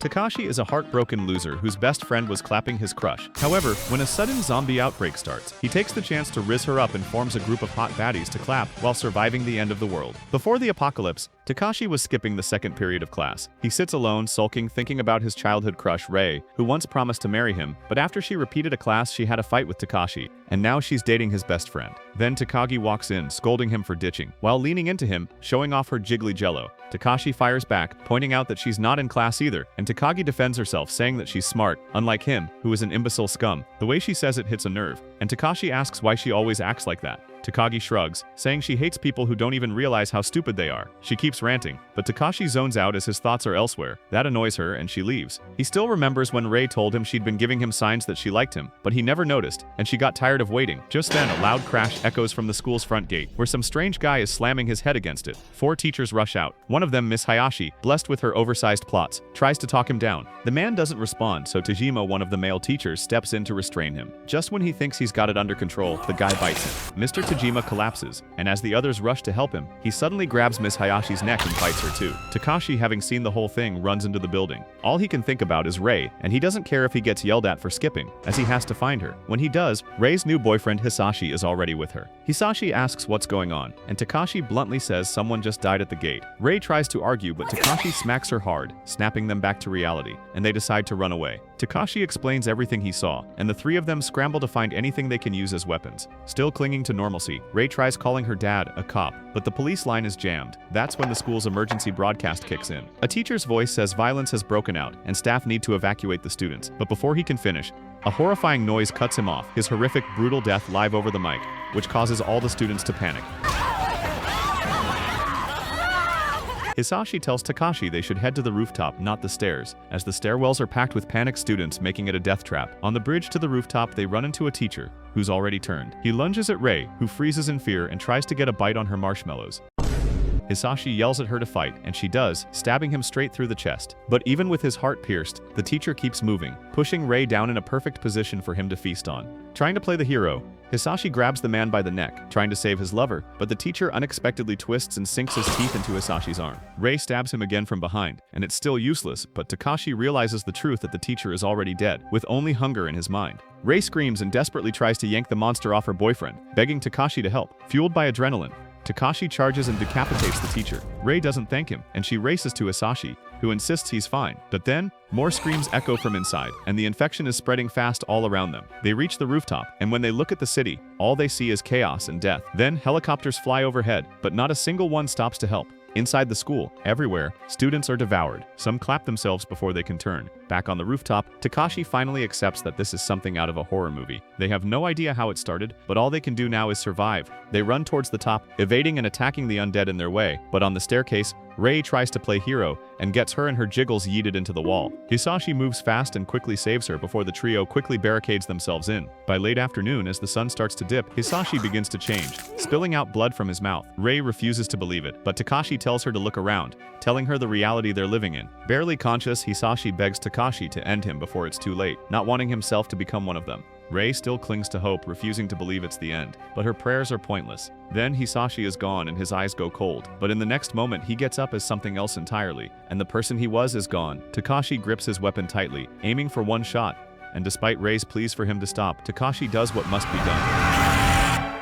Takashi is a heartbroken loser whose best friend was clapping his crush. However, when a sudden zombie outbreak starts, he takes the chance to rizz her up and forms a group of hot baddies to clap while surviving the end of the world. Before the apocalypse, Takashi was skipping the second period of class. He sits alone, sulking, thinking about his childhood crush, Rei, who once promised to marry him, but after she repeated a class, she had a fight with Takashi, and now she's dating his best friend. Then Takagi walks in, scolding him for ditching. While leaning into him, showing off her jiggly jello, Takashi fires back, pointing out that she's not in class either, and Takagi defends herself, saying that she's smart, unlike him, who is an imbecile scum. The way she says it hits a nerve, and Takashi asks why she always acts like that. Takagi shrugs, saying she hates people who don't even realize how stupid they are. She keeps ranting, but Takashi zones out as his thoughts are elsewhere. That annoys her, and she leaves. He still remembers when Rei told him she'd been giving him signs that she liked him, but he never noticed, and she got tired of waiting. Just then, a loud crash echoes from the school's front gate, where some strange guy is slamming his head against it. 4 teachers rush out. One of them, Miss Hayashi, blessed with her oversized plots, tries to talk him down. The man doesn't respond, so Tajima, one of the male teachers, steps in to restrain him. Just when he thinks he's got it under control, the guy bites him. Mr. Tajima collapses, and as the others rush to help him, he suddenly grabs Miss Hayashi's neck and bites her too. Takashi, having seen the whole thing, runs into the building. All he can think about is Rei, and he doesn't care if he gets yelled at for skipping, as he has to find her. When he does, Rei's new boyfriend Hisashi is already with her. Hisashi asks what's going on, and Takashi bluntly says someone just died at the gate. Rei tries to argue, but Takashi smacks her hard, snapping them back to reality, and they decide to run away. Takashi explains everything he saw, and the 3 of them scramble to find anything they can use as weapons. Still clinging to normalcy, Rei tries calling her dad, a cop, but the police line is jammed. That's when the school's emergency broadcast kicks in. A teacher's voice says violence has broken out, and staff need to evacuate the students. But before he can finish, a horrifying noise cuts him off, his horrific, brutal death live over the mic, which causes all the students to panic. Hisashi tells Takashi they should head to the rooftop, not the stairs, as the stairwells are packed with panicked students, making it a death trap. On the bridge to the rooftop, they run into a teacher, who's already turned. He lunges at Rei, who freezes in fear and tries to get a bite on her marshmallows. Hisashi yells at her to fight, and she does, stabbing him straight through the chest. But even with his heart pierced, the teacher keeps moving, pushing Rei down in a perfect position for him to feast on. Trying to play the hero, Hisashi grabs the man by the neck, trying to save his lover, but the teacher unexpectedly twists and sinks his teeth into Hisashi's arm. Rei stabs him again from behind, and it's still useless, but Takashi realizes the truth that the teacher is already dead, with only hunger in his mind. Rei screams and desperately tries to yank the monster off her boyfriend, begging Takashi to help. Fueled by adrenaline, Takashi charges and decapitates the teacher. Rei doesn't thank him, and she races to Hisashi, who insists he's fine. But then, more screams echo from inside, and the infection is spreading fast all around them. They reach the rooftop, and when they look at the city, all they see is chaos and death. Then, helicopters fly overhead, but not a single one stops to help. Inside the school, everywhere, students are devoured. Some clap themselves before they can turn. Back on the rooftop, Takashi finally accepts that this is something out of a horror movie. They have no idea how it started, but all they can do now is survive. They run towards the top, evading and attacking the undead in their way, but on the staircase, Rei tries to play hero and gets her and her jiggles yeeted into the wall. Hisashi moves fast and quickly saves her before the trio quickly barricades themselves in. By late afternoon, as the sun starts to dip, Hisashi begins to change, spilling out blood from his mouth. Rei refuses to believe it, but Takashi tells her to look around, telling her the reality they're living in. Barely conscious, Hisashi begs Takashi to end him before it's too late, not wanting himself to become one of them. Rei still clings to hope, refusing to believe it's the end, but her prayers are pointless. Then Hisashi is gone and his eyes go cold, but in the next moment he gets up as something else entirely, and the person he was is gone. Takashi grips his weapon tightly, aiming for one shot, and despite Rei's pleas for him to stop, Takashi does what must be done.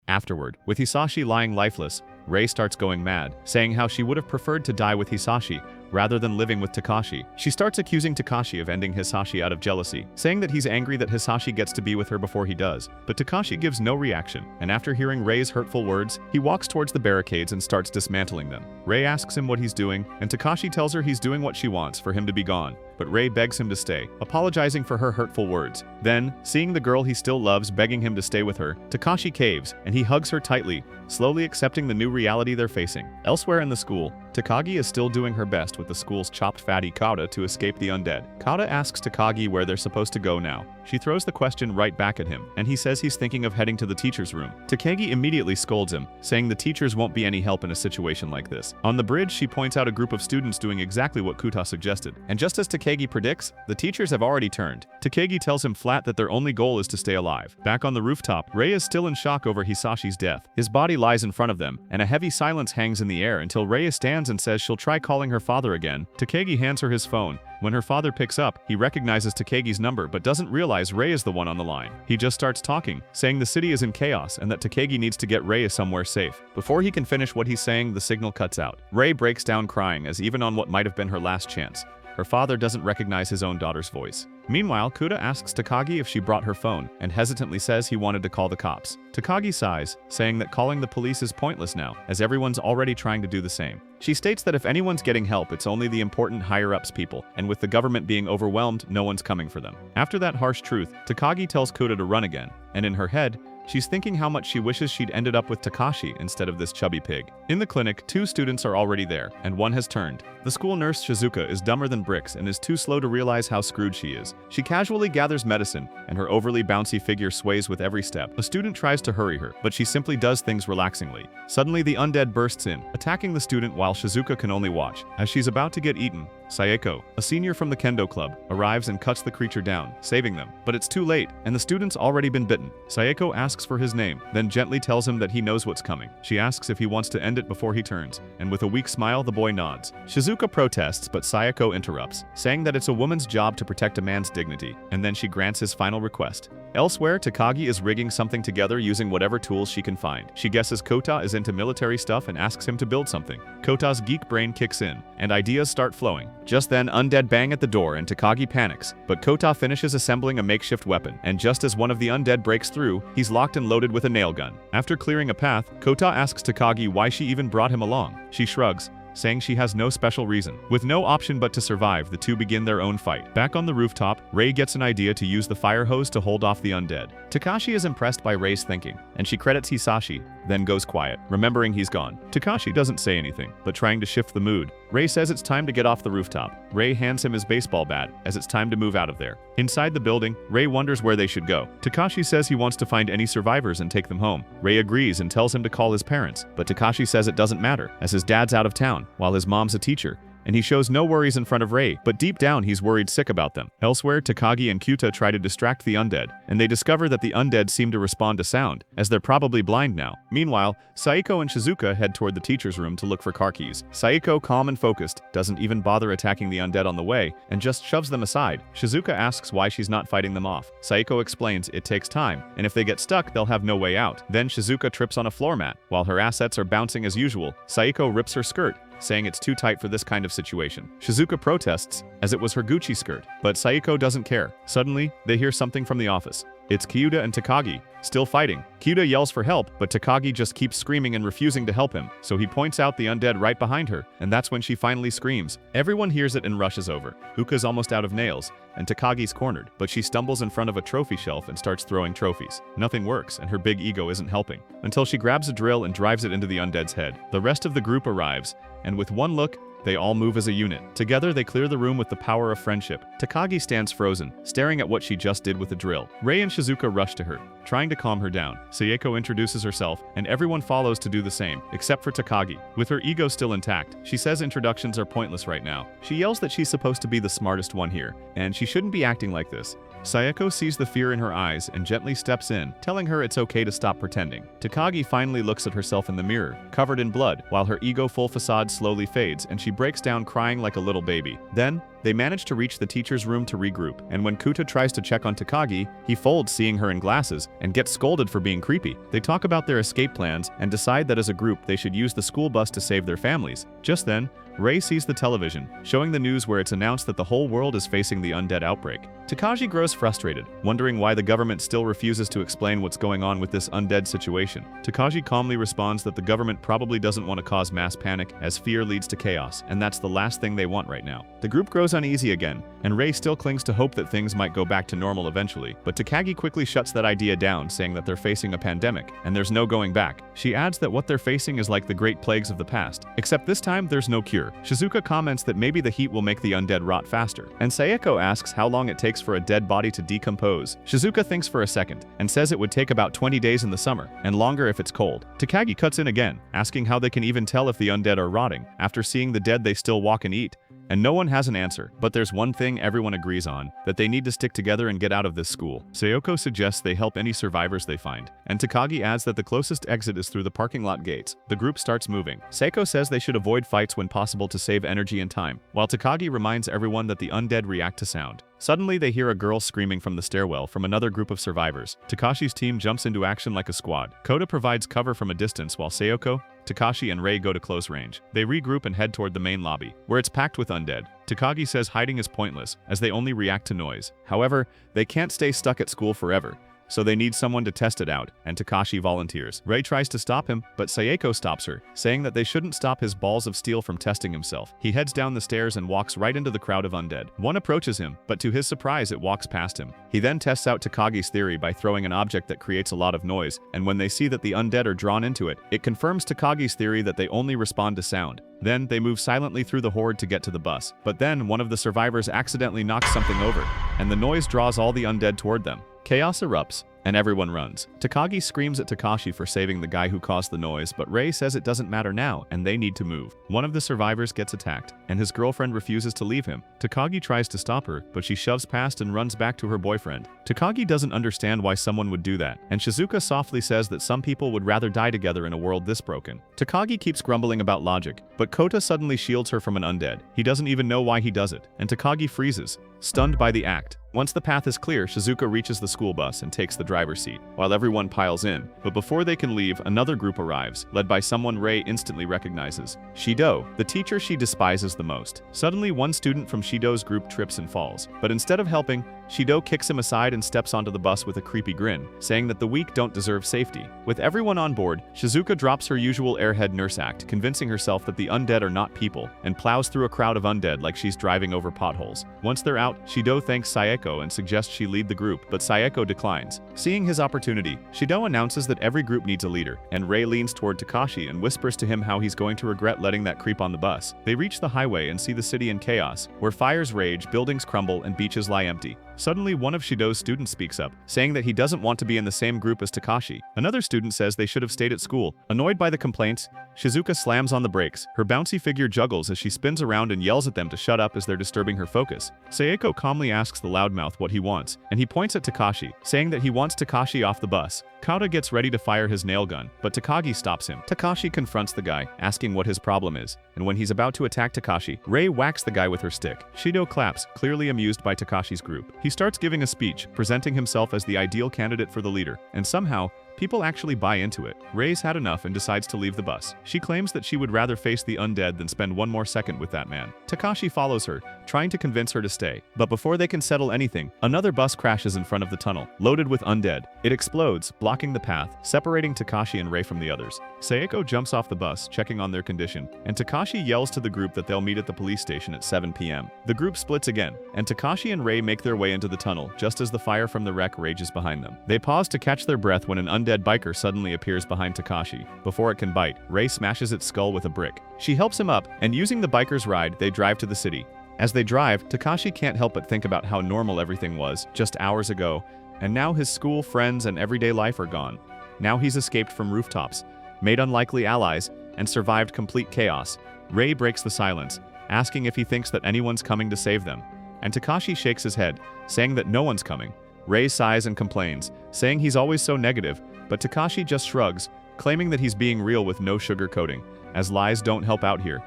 Afterward, with Hisashi lying lifeless, Rei starts going mad, saying how she would have preferred to die with Hisashi rather than living with Takashi. She starts accusing Takashi of ending Hisashi out of jealousy, saying that he's angry that Hisashi gets to be with her before he does. But Takashi gives no reaction, and after hearing Rei's hurtful words, he walks towards the barricades and starts dismantling them. Rei asks him what he's doing, and Takashi tells her he's doing what she wants, for him to be gone. But Rei begs him to stay, apologizing for her hurtful words. Then, seeing the girl he still loves begging him to stay with her, Takashi caves, and he hugs her tightly, slowly accepting the new reality they're facing. Elsewhere in the school, Takagi is still doing her best with the school's chopped fatty Kauta to escape the undead. Kauta asks Takagi where they're supposed to go now. She throws the question right back at him, and he says he's thinking of heading to the teacher's room. Takagi immediately scolds him, saying the teachers won't be any help in a situation like this. On the bridge, she points out a group of students doing exactly what Kuta suggested. And just as Takagi predicts, the teachers have already turned. Takagi tells him flat that their only goal is to stay alive. Back on the rooftop, Rei is still in shock over Hisashi's death. His body lies in front of them, and a heavy silence hangs in the air until Rei stands and says she'll try calling her father again. Takagi hands her his phone. When her father picks up, he recognizes Takagi's number but doesn't realize Rei is the one on the line. He just starts talking, saying the city is in chaos and that Takagi needs to get Rei somewhere safe. Before he can finish what he's saying, the signal cuts out. Rei breaks down crying, as even on what might have been her last chance, her father doesn't recognize his own daughter's voice. Meanwhile, Kuta asks Takagi if she brought her phone, and hesitantly says he wanted to call the cops. Takagi sighs, saying that calling the police is pointless now, as everyone's already trying to do the same. She states that if anyone's getting help, it's only the important higher-ups people, and with the government being overwhelmed, no one's coming for them. After that harsh truth, Takagi tells Kuta to run again, and in her head, she's thinking how much she wishes she'd ended up with Takashi instead of this chubby pig. In the clinic, 2 students are already there, and one has turned. The school nurse Shizuka is dumber than bricks and is too slow to realize how screwed she is. She casually gathers medicine, and her overly bouncy figure sways with every step. A student tries to hurry her, but she simply does things relaxingly. Suddenly, the undead bursts in, attacking the student while Shizuka can only watch. As she's about to get eaten, Sayeko, a senior from the kendo club, arrives and cuts the creature down, saving them. But it's too late, and the student's already been bitten. Sayeko asks for his name, then gently tells him that he knows what's coming. She asks if he wants to end it before he turns, and with a weak smile, the boy nods. Shizuka protests, but Sayeko interrupts, saying that it's a woman's job to protect a man's dignity, and then she grants his final request. Elsewhere, Takagi is rigging something together using whatever tools she can find. She guesses Kota is into military stuff and asks him to build something. Kota's geek brain kicks in, and ideas start flowing. Just then, undead bang at the door and Takagi panics, but Kota finishes assembling a makeshift weapon, and just as one of the undead breaks through, he's locked and loaded with a nail gun. After clearing a path, Kota asks Takagi why she even brought him along. She shrugs, saying she has no special reason. With no option but to survive, the two begin their own fight. Back on the rooftop, Rei gets an idea to use the fire hose to hold off the undead. Takashi is impressed by Rei's thinking, and she credits Hisashi, then goes quiet, remembering he's gone. Takashi doesn't say anything, but trying to shift the mood. Rei says it's time to get off the rooftop. Rei hands him his baseball bat, as it's time to move out of there. Inside the building, Rei wonders where they should go. Takashi says he wants to find any survivors and take them home. Rei agrees and tells him to call his parents, but Takashi says it doesn't matter, as his dad's out of town, while his mom's a teacher, and he shows no worries in front of Rei, but deep down he's worried sick about them. Elsewhere, Takagi and Kyuta try to distract the undead, and they discover that the undead seem to respond to sound, as they're probably blind now. Meanwhile, Saeko and Shizuka head toward the teacher's room to look for car keys. Saeko, calm and focused, doesn't even bother attacking the undead on the way, and just shoves them aside. Shizuka asks why she's not fighting them off. Saeko explains it takes time, and if they get stuck, they'll have no way out. Then Shizuka trips on a floor mat. While her assets are bouncing as usual, Saeko rips her skirt, saying it's too tight for this kind of situation. Shizuka protests, as it was her Gucci skirt, but Saeko doesn't care. Suddenly, they hear something from the office. It's Kyuta and Takagi, still fighting. Kyuta yells for help, but Takagi just keeps screaming and refusing to help him, so he points out the undead right behind her, and that's when she finally screams. Everyone hears it and rushes over. Uka's almost out of nails, and Takagi's cornered, but she stumbles in front of a trophy shelf and starts throwing trophies. Nothing works, and her big ego isn't helping, until she grabs a drill and drives it into the undead's head. The rest of the group arrives, and with one look, they all move as a unit. Together, they clear the room with the power of friendship. Takagi stands frozen, staring at what she just did with the drill. Rei and Shizuka rush to her, trying to calm her down. Sayeko introduces herself, and everyone follows to do the same, except for Takagi. With her ego still intact, she says introductions are pointless right now. She yells that she's supposed to be the smartest one here, and she shouldn't be acting like this. Sayeko sees the fear in her eyes and gently steps in, telling her it's okay to stop pretending. Takagi finally looks at herself in the mirror, covered in blood, while her ego-full facade slowly fades and she breaks down crying like a little baby. Then, they manage to reach the teacher's room to regroup, and when Kuta tries to check on Takagi, he folds seeing her in glasses and gets scolded for being creepy. They talk about their escape plans and decide that as a group they should use the school bus to save their families. Just then, Rei sees the television, showing the news where it's announced that the whole world is facing the undead outbreak. Takagi grows frustrated, wondering why the government still refuses to explain what's going on with this undead situation. Takagi calmly responds that the government probably doesn't want to cause mass panic, as fear leads to chaos, and that's the last thing they want right now. The group grows uneasy again, and Rei still clings to hope that things might go back to normal eventually, but Takagi quickly shuts that idea down, saying that they're facing a pandemic, and there's no going back. She adds that what they're facing is like the great plagues of the past, except this time there's no cure. sure. Shizuka comments that maybe the heat will make the undead rot faster, and Sayeko asks how long it takes for a dead body to decompose. Shizuka thinks for a second, and says it would take about 20 days in the summer, and longer if it's cold. Takagi cuts in again, asking how they can even tell if the undead are rotting. After seeing the dead they still walk and eat, and no one has an answer. But there's one thing everyone agrees on, that they need to stick together and get out of this school. Sayoko suggests they help any survivors they find, and Takagi adds that the closest exit is through the parking lot gates. The group starts moving. Seiko says they should avoid fights when possible to save energy and time, while Takagi reminds everyone that the undead react to sound. Suddenly they hear a girl screaming from the stairwell from another group of survivors. Takashi's team jumps into action like a squad. Koda provides cover from a distance while Sayoko, Takashi and Rei go to close range. They regroup and head toward the main lobby, where it's packed with undead. Takagi says hiding is pointless, as they only react to noise. However, they can't stay stuck at school forever, so they need someone to test it out, and Takashi volunteers. Rei tries to stop him, but Sayeko stops her, saying that they shouldn't stop his balls of steel from testing himself. He heads down the stairs and walks right into the crowd of undead. One approaches him, but to his surprise it walks past him. He then tests out Takagi's theory by throwing an object that creates a lot of noise, and when they see that the undead are drawn into it, it confirms Takagi's theory that they only respond to sound. Then, they move silently through the horde to get to the bus. But then, one of the survivors accidentally knocks something over, and the noise draws all the undead toward them. Chaos erupts, and everyone runs. Takagi screams at Takashi for saving the guy who caused the noise, but Rei says it doesn't matter now, and they need to move. One of the survivors gets attacked, and his girlfriend refuses to leave him. Takagi tries to stop her, but she shoves past and runs back to her boyfriend. Takagi doesn't understand why someone would do that, and Shizuka softly says that some people would rather die together in a world this broken. Takagi keeps grumbling about logic, but Kota suddenly shields her from an undead. He doesn't even know why he does it, and Takagi freezes, stunned by the act. Once the path is clear, Shizuka reaches the school bus and takes the driver's seat, while everyone piles in. But before they can leave, another group arrives, led by someone Rei instantly recognizes. Shido, the teacher she despises the most. Suddenly, one student from Shido's group trips and falls, but instead of helping, Shido kicks him aside and steps onto the bus with a creepy grin, saying that the weak don't deserve safety. With everyone on board, Shizuka drops her usual airhead nurse act, convincing herself that the undead are not people, and plows through a crowd of undead like she's driving over potholes. Once they're out, Shido thanks Sayeko and suggests she lead the group, but Sayeko declines. Seeing his opportunity, Shido announces that every group needs a leader, and Rei leans toward Takashi and whispers to him how he's going to regret letting that creep on the bus. They reach the highway and see the city in chaos, where fires rage, buildings crumble, and beaches lie empty. Suddenly, one of Shido's students speaks up, saying that he doesn't want to be in the same group as Takashi. Another student says they should have stayed at school. Annoyed by the complaints, Shizuka slams on the brakes. Her bouncy figure juggles as she spins around and yells at them to shut up as they're disturbing her focus. Sayeko calmly asks the loudmouth what he wants, and he points at Takashi, saying that he wants Takashi off the bus. Kata gets ready to fire his nail gun, but Takagi stops him. Takashi confronts the guy, asking what his problem is, and when he's about to attack Takashi, Rei whacks the guy with her stick. Shido claps, clearly amused by Takashi's group. He starts giving a speech, presenting himself as the ideal candidate for the leader, and somehow, people actually buy into it. Rei's had enough and decides to leave the bus. She claims that she would rather face the undead than spend one more second with that man. Takashi follows her, trying to convince her to stay. But before they can settle anything, another bus crashes in front of the tunnel, loaded with undead. It explodes, blocking the path, separating Takashi and Rei from the others. Sayeko jumps off the bus, checking on their condition, and Takashi yells to the group that they'll meet at the police station at 7 p.m. The group splits again, and Takashi and Rei make their way into the tunnel, just as the fire from the wreck rages behind them. They pause to catch their breath when an undead biker suddenly appears behind Takashi. Before it can bite, Rei smashes its skull with a brick. She helps him up, and using the biker's ride, they drive to the city. As they drive, Takashi can't help but think about how normal everything was just hours ago, and now his school, friends, and everyday life are gone. Now he's escaped from rooftops, made unlikely allies, and survived complete chaos. Rei breaks the silence, asking if he thinks that anyone's coming to save them. And Takashi shakes his head, saying that no one's coming. Rei sighs and complains, saying he's always so negative, but Takashi just shrugs, claiming that he's being real with no sugarcoating, as lies don't help out here.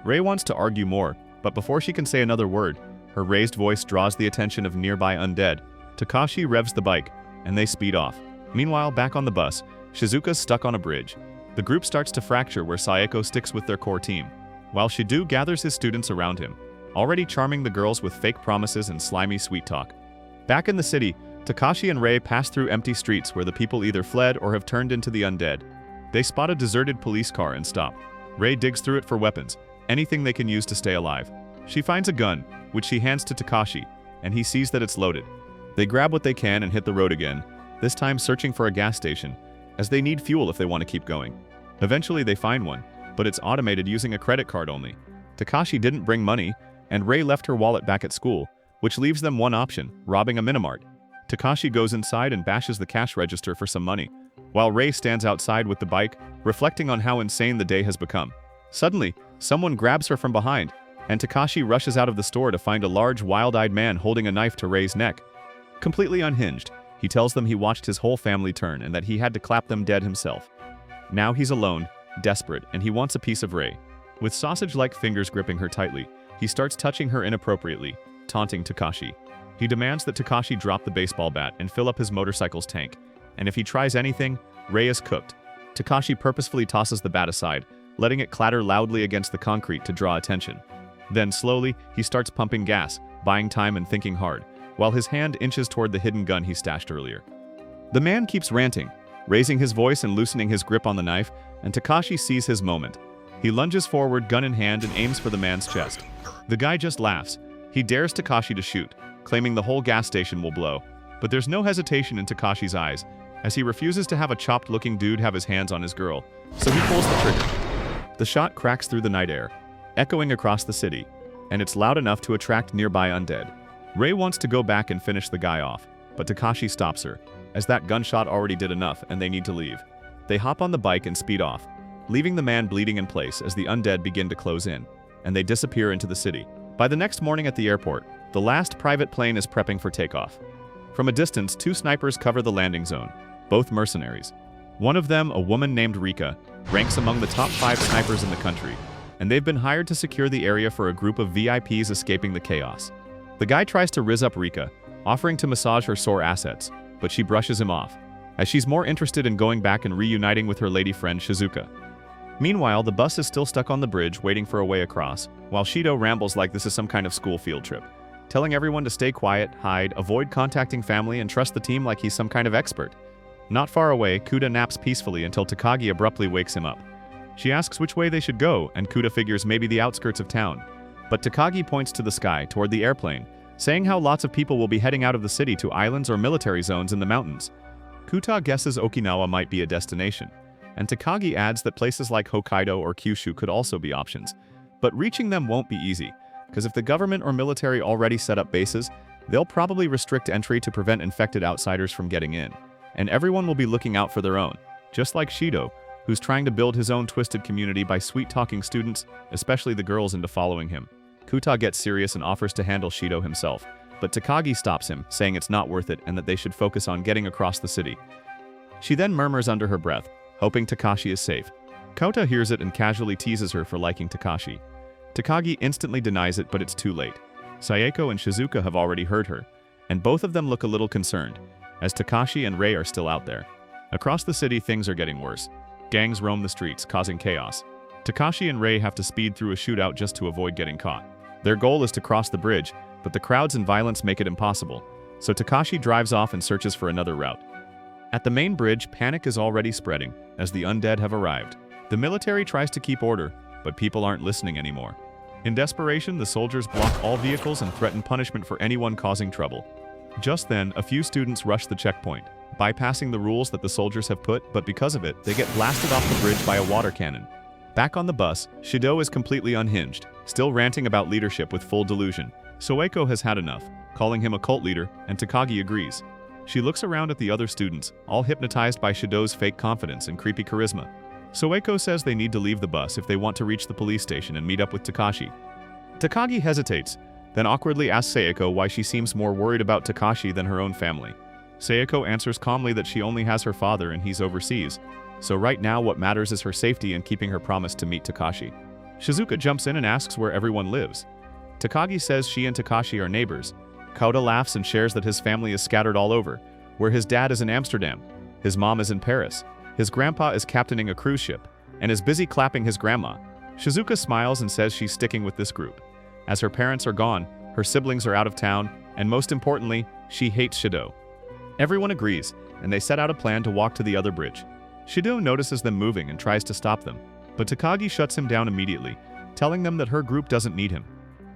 Rei wants to argue more, but before she can say another word, her raised voice draws the attention of nearby undead. Takashi revs the bike, and they speed off. Meanwhile, back on the bus, Shizuka's stuck on a bridge. The group starts to fracture where Sayeko sticks with their core team, while Shido gathers his students around him, already charming the girls with fake promises and slimy sweet talk. Back in the city, Takashi and Rei pass through empty streets where the people either fled or have turned into the undead. They spot a deserted police car and stop. Rei digs through it for weapons, anything they can use to stay alive. She finds a gun, which she hands to Takashi, and he sees that it's loaded. They grab what they can and hit the road again, this time searching for a gas station, as they need fuel if they want to keep going. Eventually they find one, but it's automated using a credit card only. Takashi didn't bring money, and Rei left her wallet back at school, which leaves them one option, robbing a minimart. Takashi goes inside and bashes the cash register for some money, while Rei stands outside with the bike, reflecting on how insane the day has become. Suddenly, someone grabs her from behind, and Takashi rushes out of the store to find a large, wild-eyed man holding a knife to Rei's neck. Completely unhinged, he tells them he watched his whole family turn and that he had to clap them dead himself. Now he's alone, desperate, and he wants a piece of Rei. With sausage-like fingers gripping her tightly, he starts touching her inappropriately, taunting Takashi. He demands that Takashi drop the baseball bat and fill up his motorcycle's tank, and if he tries anything, Rei is cooked. Takashi purposefully tosses the bat aside, letting it clatter loudly against the concrete to draw attention. Then slowly, he starts pumping gas, buying time and thinking hard, while his hand inches toward the hidden gun he stashed earlier. The man keeps ranting, raising his voice and loosening his grip on the knife, and Takashi sees his moment. He lunges forward, gun in hand, and aims for the man's chest. The guy just laughs. He dares Takashi to shoot, claiming the whole gas station will blow. But there's no hesitation in Takashi's eyes, as he refuses to have a chopped-looking dude have his hands on his girl, so he pulls the trigger. The shot cracks through the night air, echoing across the city, and it's loud enough to attract nearby undead. Rei wants to go back and finish the guy off, but Takashi stops her, as that gunshot already did enough and they need to leave. They hop on the bike and speed off, leaving the man bleeding in place as the undead begin to close in, and they disappear into the city. By the next morning at the airport, the last private plane is prepping for takeoff. From a distance, two snipers cover the landing zone, both mercenaries. One of them, a woman named Rika, ranks among the top 5 snipers in the country, and they've been hired to secure the area for a group of VIPs escaping the chaos. The guy tries to rizz up Rika, offering to massage her sore assets, but she brushes him off, as she's more interested in going back and reuniting with her lady friend Shizuka. Meanwhile, the bus is still stuck on the bridge waiting for a way across, while Shido rambles like this is some kind of school field trip, telling everyone to stay quiet, hide, avoid contacting family, and trust the team like he's some kind of expert. Not far away, Kuda naps peacefully until Takagi abruptly wakes him up. She asks which way they should go, and Kuda figures maybe the outskirts of town. But Takagi points to the sky, toward the airplane, saying how lots of people will be heading out of the city to islands or military zones in the mountains. Kuta guesses Okinawa might be a destination, and Takagi adds that places like Hokkaido or Kyushu could also be options. But reaching them won't be easy, because if the government or military already set up bases, they'll probably restrict entry to prevent infected outsiders from getting in. And everyone will be looking out for their own, just like Shido, who's trying to build his own twisted community by sweet-talking students, especially the girls, into following him. Kuta gets serious and offers to handle Shido himself, but Takagi stops him, saying it's not worth it and that they should focus on getting across the city. She then murmurs under her breath, hoping Takashi is safe. Kota hears it and casually teases her for liking Takashi. Takagi instantly denies it, but it's too late. Sayeko and Shizuka have already heard her, and both of them look a little concerned, as Takashi and Rei are still out there. Across the city, things are getting worse. Gangs roam the streets, causing chaos. Takashi and Rei have to speed through a shootout just to avoid getting caught. Their goal is to cross the bridge, but the crowds and violence make it impossible, so Takashi drives off and searches for another route. At the main bridge, panic is already spreading, as the undead have arrived. The military tries to keep order, but people aren't listening anymore. In desperation, the soldiers block all vehicles and threaten punishment for anyone causing trouble. Just then, a few students rush the checkpoint, bypassing the rules that the soldiers have put, but because of it, they get blasted off the bridge by a water cannon. Back on the bus, Shido is completely unhinged, still ranting about leadership with full delusion. Soeko has had enough, calling him a cult leader, and Takagi agrees. She looks around at the other students, all hypnotized by Shido's fake confidence and creepy charisma. Soeko says they need to leave the bus if they want to reach the police station and meet up with Takashi. Takagi hesitates, then awkwardly asks Sayeko why she seems more worried about Takashi than her own family. Sayeko answers calmly that she only has her father and he's overseas, so right now what matters is her safety and keeping her promise to meet Takashi. Shizuka jumps in and asks where everyone lives. Takagi says she and Takashi are neighbors. Kota laughs and shares that his family is scattered all over, where his dad is in Amsterdam, his mom is in Paris, his grandpa is captaining a cruise ship, and is busy clapping his grandma. Shizuka smiles and says she's sticking with this group. As her parents are gone, her siblings are out of town, and most importantly, she hates Shido. Everyone agrees, and they set out a plan to walk to the other bridge. Shido notices them moving and tries to stop them, but Takagi shuts him down immediately, telling them that her group doesn't need him.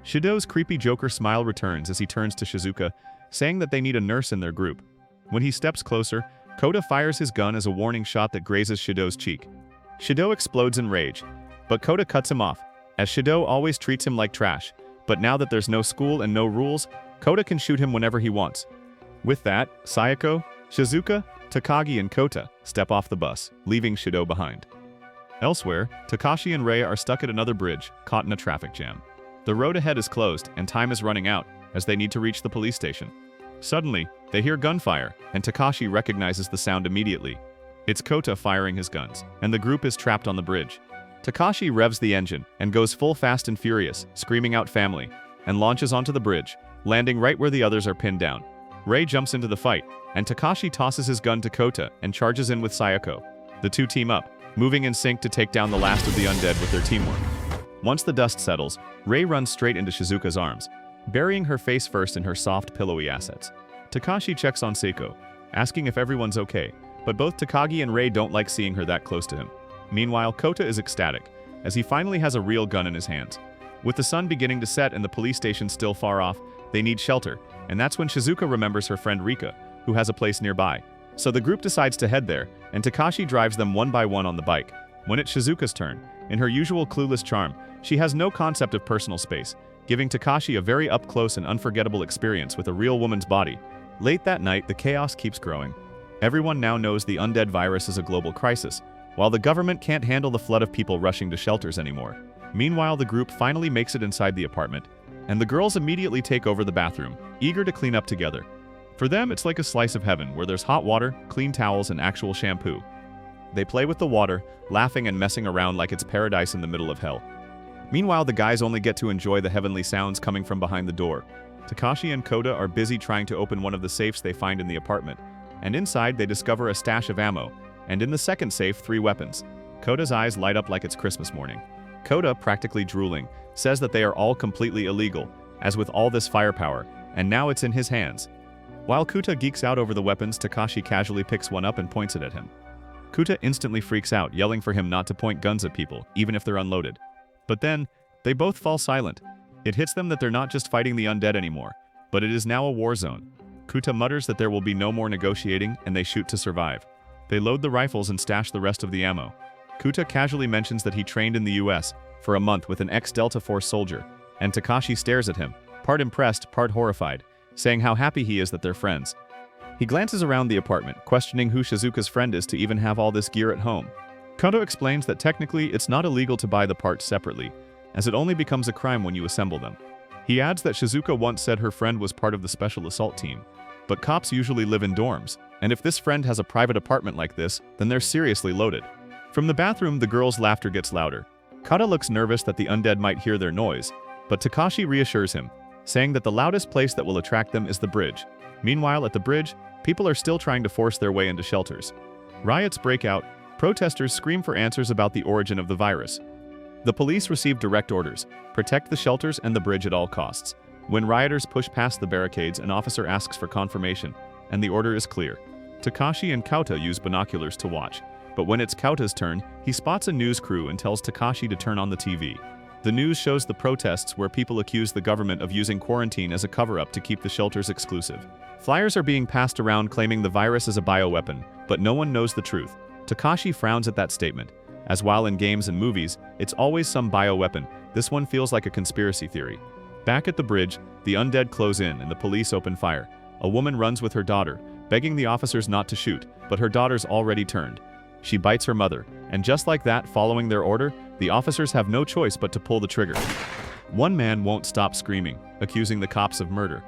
Shido's creepy Joker smile returns as he turns to Shizuka, saying that they need a nurse in their group. When he steps closer, Kota fires his gun as a warning shot that grazes Shido's cheek. Shido explodes in rage, but Kota cuts him off, as Shido always treats him like trash. But now that there's no school and no rules, Kota can shoot him whenever he wants. With that, Sayako, Shizuka, Takagi and Kota step off the bus, leaving Shido behind. Elsewhere, Takashi and Rei are stuck at another bridge, caught in a traffic jam. The road ahead is closed and time is running out, as they need to reach the police station. Suddenly, they hear gunfire, and Takashi recognizes the sound immediately. It's Kota firing his guns, and the group is trapped on the bridge. Takashi revs the engine and goes full fast and furious, screaming out family, and launches onto the bridge, landing right where the others are pinned down. Rei jumps into the fight, and Takashi tosses his gun to Kota and charges in with Sayako. The two team up, moving in sync to take down the last of the undead with their teamwork. Once the dust settles, Rei runs straight into Shizuka's arms, burying her face first in her soft, pillowy assets. Takashi checks on Seiko, asking if everyone's okay, but both Takagi and Rei don't like seeing her that close to him. Meanwhile, Kota is ecstatic, as he finally has a real gun in his hands. With the sun beginning to set and the police station still far off, they need shelter, and that's when Shizuka remembers her friend Rika, who has a place nearby. So the group decides to head there, and Takashi drives them one by one on the bike. When it's Shizuka's turn, in her usual clueless charm, she has no concept of personal space, giving Takashi a very up-close and unforgettable experience with a real woman's body. Late that night, the chaos keeps growing. Everyone now knows the undead virus is a global crisis, while the government can't handle the flood of people rushing to shelters anymore. Meanwhile, the group finally makes it inside the apartment, and the girls immediately take over the bathroom, eager to clean up together. For them, it's like a slice of heaven, where there's hot water, clean towels, and actual shampoo. They play with the water, laughing and messing around like it's paradise in the middle of hell. Meanwhile, the guys only get to enjoy the heavenly sounds coming from behind the door. Takashi and Kota are busy trying to open one of the safes they find in the apartment, and inside they discover a stash of ammo, and in the second safe, 3 weapons. Kota's eyes light up like it's Christmas morning. Kota, practically drooling, says that they are all completely illegal, as with all this firepower, and now it's in his hands. While Kota geeks out over the weapons, Takashi casually picks one up and points it at him. Kota instantly freaks out, yelling for him not to point guns at people, even if they're unloaded. But then, they both fall silent. It hits them that they're not just fighting the undead anymore, but it is now a war zone. Kota mutters that there will be no more negotiating, and they shoot to survive. They load the rifles and stash the rest of the ammo. Kota casually mentions that he trained in the US for a month with an ex-Delta Force soldier, and Takashi stares at him, part impressed, part horrified, saying how happy he is that they're friends. He glances around the apartment, questioning who Shizuka's friend is to even have all this gear at home. Kota explains that technically it's not illegal to buy the parts separately, as it only becomes a crime when you assemble them. He adds that Shizuka once said her friend was part of the special assault team, but cops usually live in dorms, and if this friend has a private apartment like this, then they're seriously loaded. From the bathroom, the girls' laughter gets louder. Kota looks nervous that the undead might hear their noise, but Takashi reassures him, saying that the loudest place that will attract them is the bridge. Meanwhile, at the bridge, people are still trying to force their way into shelters. Riots break out, protesters scream for answers about the origin of the virus. The police receive direct orders: protect the shelters and the bridge at all costs. When rioters push past the barricades, an officer asks for confirmation, and the order is clear. Takashi and Kota use binoculars to watch, but when it's Kota's turn, he spots a news crew and tells Takashi to turn on the TV. The news shows the protests where people accuse the government of using quarantine as a cover-up to keep the shelters exclusive. Flyers are being passed around claiming the virus is a bioweapon, but no one knows the truth. Takashi frowns at that statement, as while in games and movies, it's always some bioweapon, this one feels like a conspiracy theory. Back at the bridge, the undead close in and the police open fire. A woman runs with her daughter, begging the officers not to shoot, but her daughter's already turned. She bites her mother, and just like that, following their order, the officers have no choice but to pull the trigger. One man won't stop screaming, accusing the cops of murder.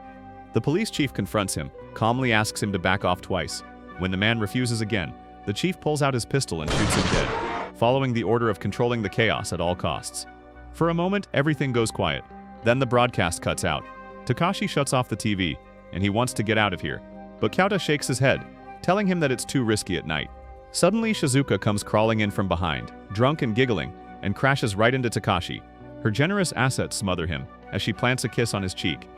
The police chief confronts him, calmly asks him to back off twice. When the man refuses again, the chief pulls out his pistol and shoots him dead, following the order of controlling the chaos at all costs. For a moment, everything goes quiet. Then the broadcast cuts out. Takashi shuts off the TV, and he wants to get out of here. But Kota shakes his head, telling him that it's too risky at night. Suddenly, Shizuka comes crawling in from behind, drunk and giggling, and crashes right into Takashi. Her generous assets smother him, as she plants a kiss on his cheek.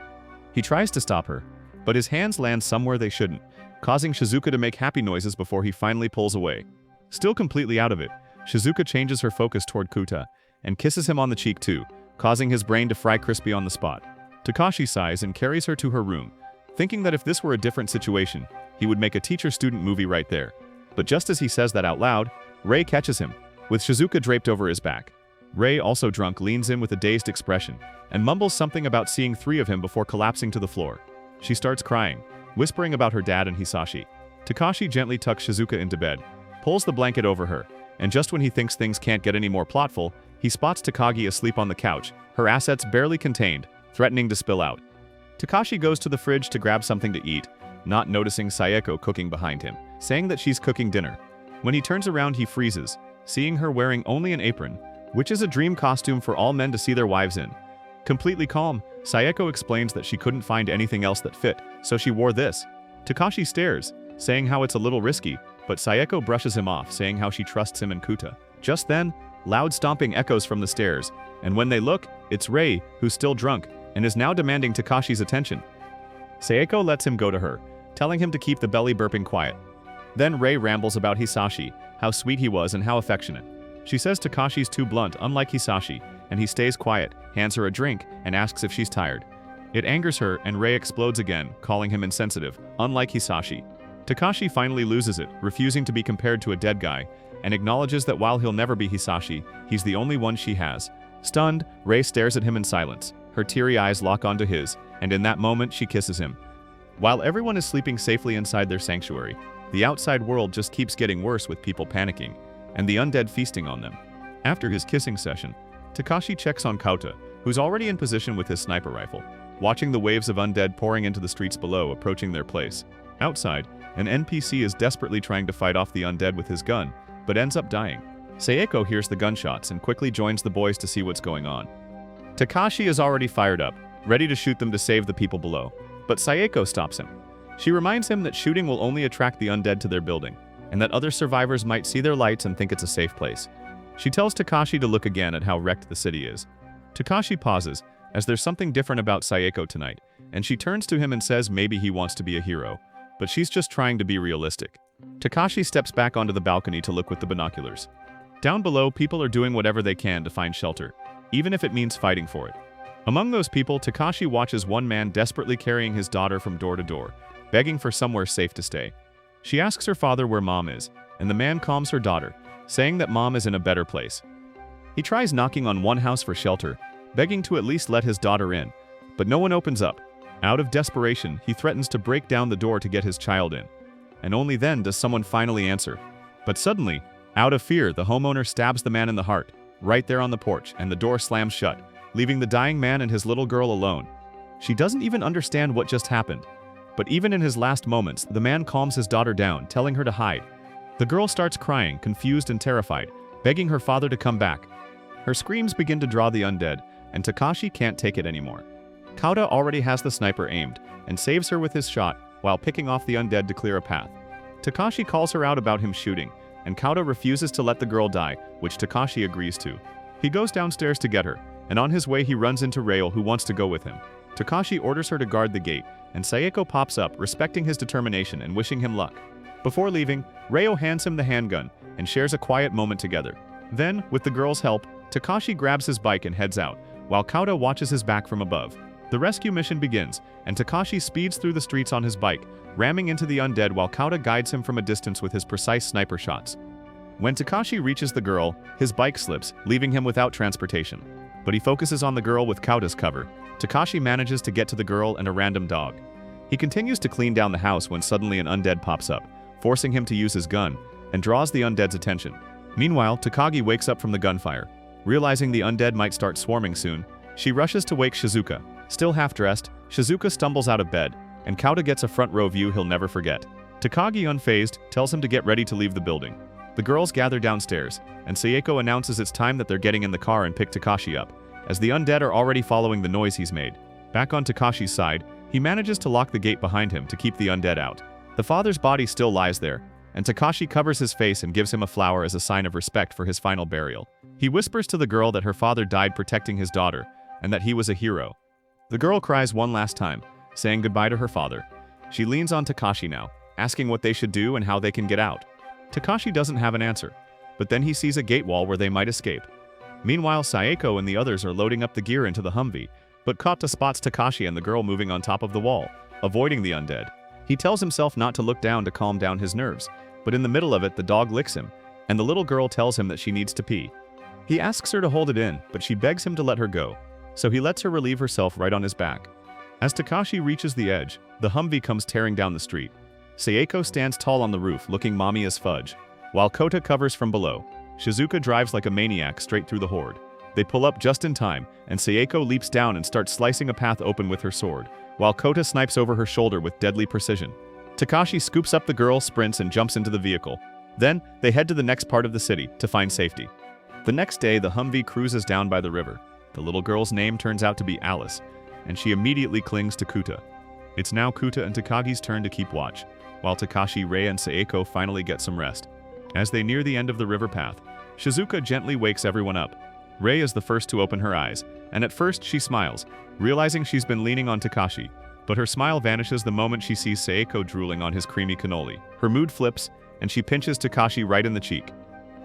He tries to stop her, but his hands land somewhere they shouldn't, causing Shizuka to make happy noises before he finally pulls away. Still completely out of it, Shizuka changes her focus toward Kota, and kisses him on the cheek too, causing his brain to fry crispy on the spot. Takashi sighs and carries her to her room, thinking that if this were a different situation, he would make a teacher-student movie right there. But just as he says that out loud, Rei catches him, with Shizuka draped over his back. Ray, also drunk, leans in with a dazed expression and mumbles something about seeing 3 of him before collapsing to the floor. She starts crying, whispering about her dad and Hisashi. Takashi gently tucks Shizuka into bed, pulls the blanket over her, and just when he thinks things can't get any more plotful, he spots Takagi asleep on the couch, her assets barely contained, threatening to spill out. Takashi goes to the fridge to grab something to eat, not noticing Sayeko cooking behind him, saying that she's cooking dinner. When he turns around, he freezes, seeing her wearing only an apron, which is a dream costume for all men to see their wives in. Completely calm, Sayeko explains that she couldn't find anything else that fit, so she wore this. Takashi stares, saying how it's a little risky, but Sayeko brushes him off, saying how she trusts him and Kuta. Just then, loud stomping echoes from the stairs, and when they look, it's Ray, who's still drunk, and is now demanding Takashi's attention. Sayeko lets him go to her, telling him to keep the belly burping quiet. Then Ray rambles about Hisashi, how sweet he was and how affectionate. She says Takashi's too blunt, unlike Hisashi, and he stays quiet, hands her a drink, and asks if she's tired. It angers her, and Ray explodes again, calling him insensitive, unlike Hisashi. Takashi finally loses it, refusing to be compared to a dead guy, and acknowledges that while he'll never be Hisashi, he's the only one she has. Stunned, Ray stares at him in silence. Her teary eyes lock onto his, and in that moment she kisses him. While everyone is sleeping safely inside their sanctuary, the outside world just keeps getting worse with people panicking, and the undead feasting on them. After his kissing session, Takashi checks on Kauta, who's already in position with his sniper rifle, watching the waves of undead pouring into the streets below approaching their place. Outside, an NPC is desperately trying to fight off the undead with his gun, but ends up dying. Sayeko hears the gunshots and quickly joins the boys to see what's going on. Takashi is already fired up, ready to shoot them to save the people below, but Sayeko stops him. She reminds him that shooting will only attract the undead to their building, and that other survivors might see their lights and think it's a safe place. She tells Takashi to look again at how wrecked the city is. Takashi pauses, as there's something different about Sayeko tonight, and she turns to him and says maybe he wants to be a hero, but she's just trying to be realistic. Takashi steps back onto the balcony to look with the binoculars. Down below, people are doing whatever they can to find shelter, even if it means fighting for it. Among those people, Takashi watches one man desperately carrying his daughter from door to door, begging for somewhere safe to stay. She asks her father where Mom is, and the man calms her daughter, saying that Mom is in a better place. He tries knocking on one house for shelter, begging to at least let his daughter in, but no one opens up. Out of desperation, he threatens to break down the door to get his child in, and only then does someone finally answer. But suddenly, out of fear, the homeowner stabs the man in the heart, right there on the porch, and the door slams shut, leaving the dying man and his little girl alone. She doesn't even understand what just happened, but even in his last moments, the man calms his daughter down, telling her to hide. The girl starts crying, confused and terrified, begging her father to come back. Her screams begin to draw the undead, and Takashi can't take it anymore. Kauta already has the sniper aimed, and saves her with his shot, while picking off the undead to clear a path. Takashi calls her out about him shooting, and Kauta refuses to let the girl die, which Takashi agrees to. He goes downstairs to get her, and on his way he runs into Rail, who wants to go with him. Takashi orders her to guard the gate, and Sayeko pops up, respecting his determination and wishing him luck. Before leaving, Reo hands him the handgun, and shares a quiet moment together. Then, with the girl's help, Takashi grabs his bike and heads out, while Kauta watches his back from above. The rescue mission begins, and Takashi speeds through the streets on his bike, ramming into the undead while Kauta guides him from a distance with his precise sniper shots. When Takashi reaches the girl, his bike slips, leaving him without transportation. But he focuses on the girl with Kauta's cover. Takashi manages to get to the girl and a random dog. He continues to clean down the house when suddenly an undead pops up, forcing him to use his gun, and draws the undead's attention. Meanwhile, Takagi wakes up from the gunfire. Realizing the undead might start swarming soon, she rushes to wake Shizuka. Still half-dressed, Shizuka stumbles out of bed, and Kauta gets a front-row view he'll never forget. Takagi, unfazed, tells him to get ready to leave the building. The girls gather downstairs, and Sayeko announces it's time that they're getting in the car and pick Takashi up, as the undead are already following the noise he's made. Back on Takashi's side, he manages to lock the gate behind him to keep the undead out. The father's body still lies there, and Takashi covers his face and gives him a flower as a sign of respect for his final burial. He whispers to the girl that her father died protecting his daughter, and that he was a hero. The girl cries one last time, saying goodbye to her father. She leans on Takashi now, asking what they should do and how they can get out. Takashi doesn't have an answer, but then he sees a gate wall where they might escape. Meanwhile, Sayeko and the others are loading up the gear into the Humvee, but Kauta spots Takashi and the girl moving on top of the wall, avoiding the undead. He tells himself not to look down to calm down his nerves, but in the middle of it the dog licks him, and the little girl tells him that she needs to pee. He asks her to hold it in, but she begs him to let her go, so he lets her relieve herself right on his back. As Takashi reaches the edge, the Humvee comes tearing down the street. Sayako stands tall on the roof, looking mommy as fudge, while Kota covers from below. Shizuka drives like a maniac straight through the horde. They pull up just in time, and Sayako leaps down and starts slicing a path open with her sword, while Kota snipes over her shoulder with deadly precision. Takashi scoops up the girl, sprints, and jumps into the vehicle. Then, they head to the next part of the city to find safety. The next day, the Humvee cruises down by the river. The little girl's name turns out to be Alice, and she immediately clings to Kuta. It's now Kuta and Takagi's turn to keep watch, while Takashi, Rei, and Sayako finally get some rest. As they near the end of the river path, Shizuka gently wakes everyone up. Rei is the first to open her eyes, and at first she smiles, realizing she's been leaning on Takashi. But her smile vanishes the moment she sees Sayako drooling on his creamy cannoli. Her mood flips, and she pinches Takashi right in the cheek.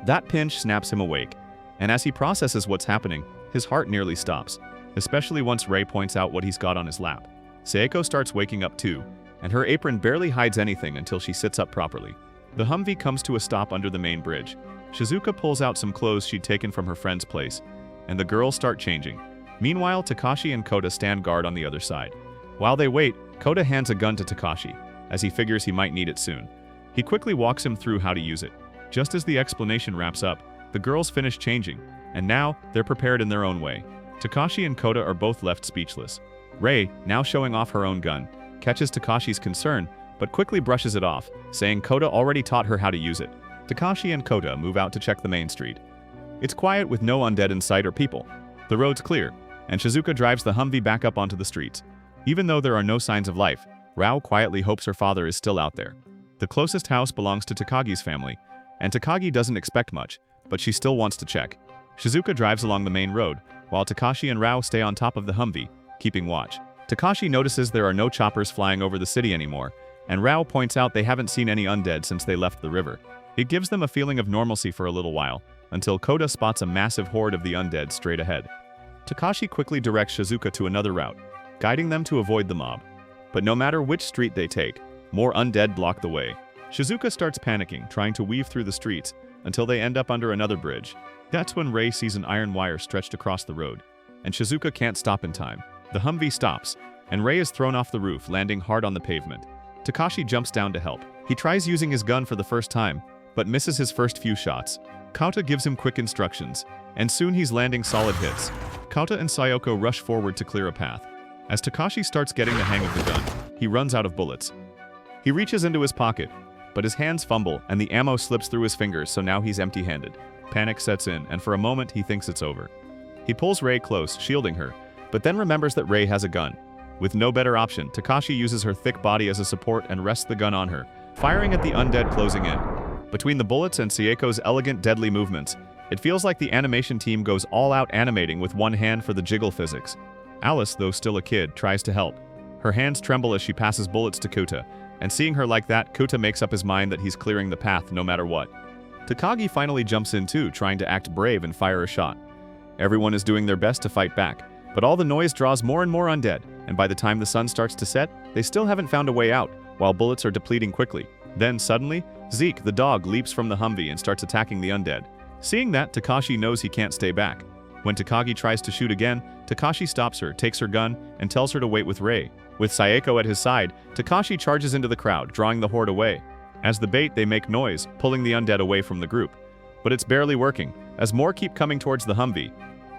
That pinch snaps him awake, and as he processes what's happening, his heart nearly stops, especially once Rei points out what he's got on his lap. Sayako starts waking up too, and her apron barely hides anything until she sits up properly. The Humvee comes to a stop under the main bridge. Shizuka pulls out some clothes she'd taken from her friend's place, and the girls start changing. Meanwhile, Takashi and Kota stand guard on the other side. While they wait, Kota hands a gun to Takashi, as he figures he might need it soon. He quickly walks him through how to use it. Just as the explanation wraps up, the girls finish changing, and now they're prepared in their own way. Takashi and Kota are both left speechless. Rei, now showing off her own gun, catches Takashi's concern, but quickly brushes it off, saying Kota already taught her how to use it. Takashi and Kota move out to check the main street. It's quiet with no undead in sight or people. The road's clear, and Shizuka drives the Humvee back up onto the streets. Even though there are no signs of life, Rao quietly hopes her father is still out there. The closest house belongs to Takagi's family, and Takagi doesn't expect much, but she still wants to check. Shizuka drives along the main road, while Takashi and Rao stay on top of the Humvee, keeping watch. Takashi notices there are no choppers flying over the city anymore, and Rao points out they haven't seen any undead since they left the river. It gives them a feeling of normalcy for a little while, until Kota spots a massive horde of the undead straight ahead. Takashi quickly directs Shizuka to another route, guiding them to avoid the mob. But no matter which street they take, more undead block the way. Shizuka starts panicking, trying to weave through the streets, until they end up under another bridge. That's when Rei sees an iron wire stretched across the road, and Shizuka can't stop in time. The Humvee stops, and Rei is thrown off the roof, landing hard on the pavement. Takashi jumps down to help. He tries using his gun for the first time, but misses his first few shots. Kota gives him quick instructions, and soon he's landing solid hits. Kota and Sayako rush forward to clear a path. As Takashi starts getting the hang of the gun, he runs out of bullets. He reaches into his pocket, but his hands fumble and the ammo slips through his fingers, so now he's empty-handed. Panic sets in, and for a moment he thinks it's over. He pulls Rei close, shielding her, but then remembers that Rei has a gun. With no better option, Takashi uses her thick body as a support and rests the gun on her, firing at the undead closing in. Between the bullets and Sayako's elegant, deadly movements, it feels like the animation team goes all out animating with one hand for the jiggle physics. Alice, though still a kid, tries to help. Her hands tremble as she passes bullets to Kota, and seeing her like that, Kota makes up his mind that he's clearing the path no matter what. Takagi finally jumps in too, trying to act brave and fire a shot. Everyone is doing their best to fight back, but all the noise draws more and more undead, and by the time the sun starts to set, they still haven't found a way out, while bullets are depleting quickly. Then, suddenly, Zeke, the dog, leaps from the Humvee and starts attacking the undead. Seeing that, Takashi knows he can't stay back. When Takagi tries to shoot again, Takashi stops her, takes her gun, and tells her to wait with Rei. With Sayako at his side, Takashi charges into the crowd, drawing the horde away. As the bait, they make noise, pulling the undead away from the group. But it's barely working, as more keep coming towards the Humvee.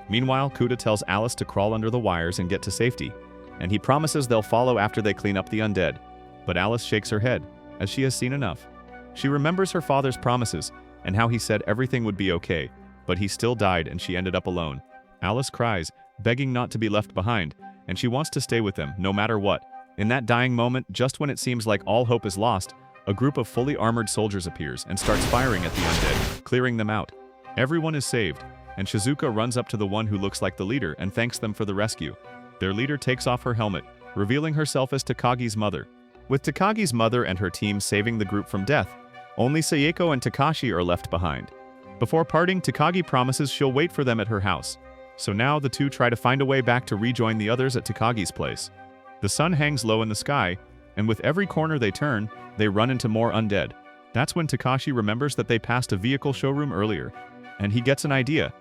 Meanwhile, Kota tells Alice to crawl under the wires and get to safety, and he promises they'll follow after they clean up the undead. But Alice shakes her head, as she has seen enough. She remembers her father's promises, and how he said everything would be okay, but he still died and she ended up alone. Alice cries, begging not to be left behind, and she wants to stay with them, no matter what. In that dying moment, just when it seems like all hope is lost, a group of fully armored soldiers appears and starts firing at the undead, clearing them out. Everyone is saved, and Shizuka runs up to the one who looks like the leader and thanks them for the rescue. Their leader takes off her helmet, revealing herself as Takagi's mother. With Takagi's mother and her team saving the group from death, only Sayako and Takashi are left behind. Before parting, Takagi promises she'll wait for them at her house. So now the two try to find a way back to rejoin the others at Takagi's place. The sun hangs low in the sky, and with every corner they turn, they run into more undead. That's when Takashi remembers that they passed a vehicle showroom earlier, and he gets an idea.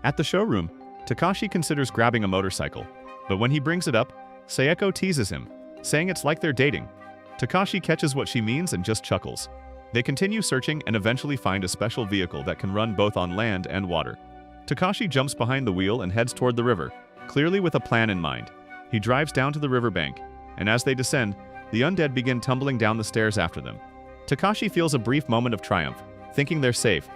At the showroom, Takashi considers grabbing a motorcycle, but when he brings it up, Sayako teases him, saying it's like they're dating. Takashi catches what she means and just chuckles. They continue searching and eventually find a special vehicle that can run both on land and water. Takashi jumps behind the wheel and heads toward the river, clearly with a plan in mind. He drives down to the riverbank, and as they descend, the undead begin tumbling down the stairs after them. Takashi feels a brief moment of triumph, thinking they're safe.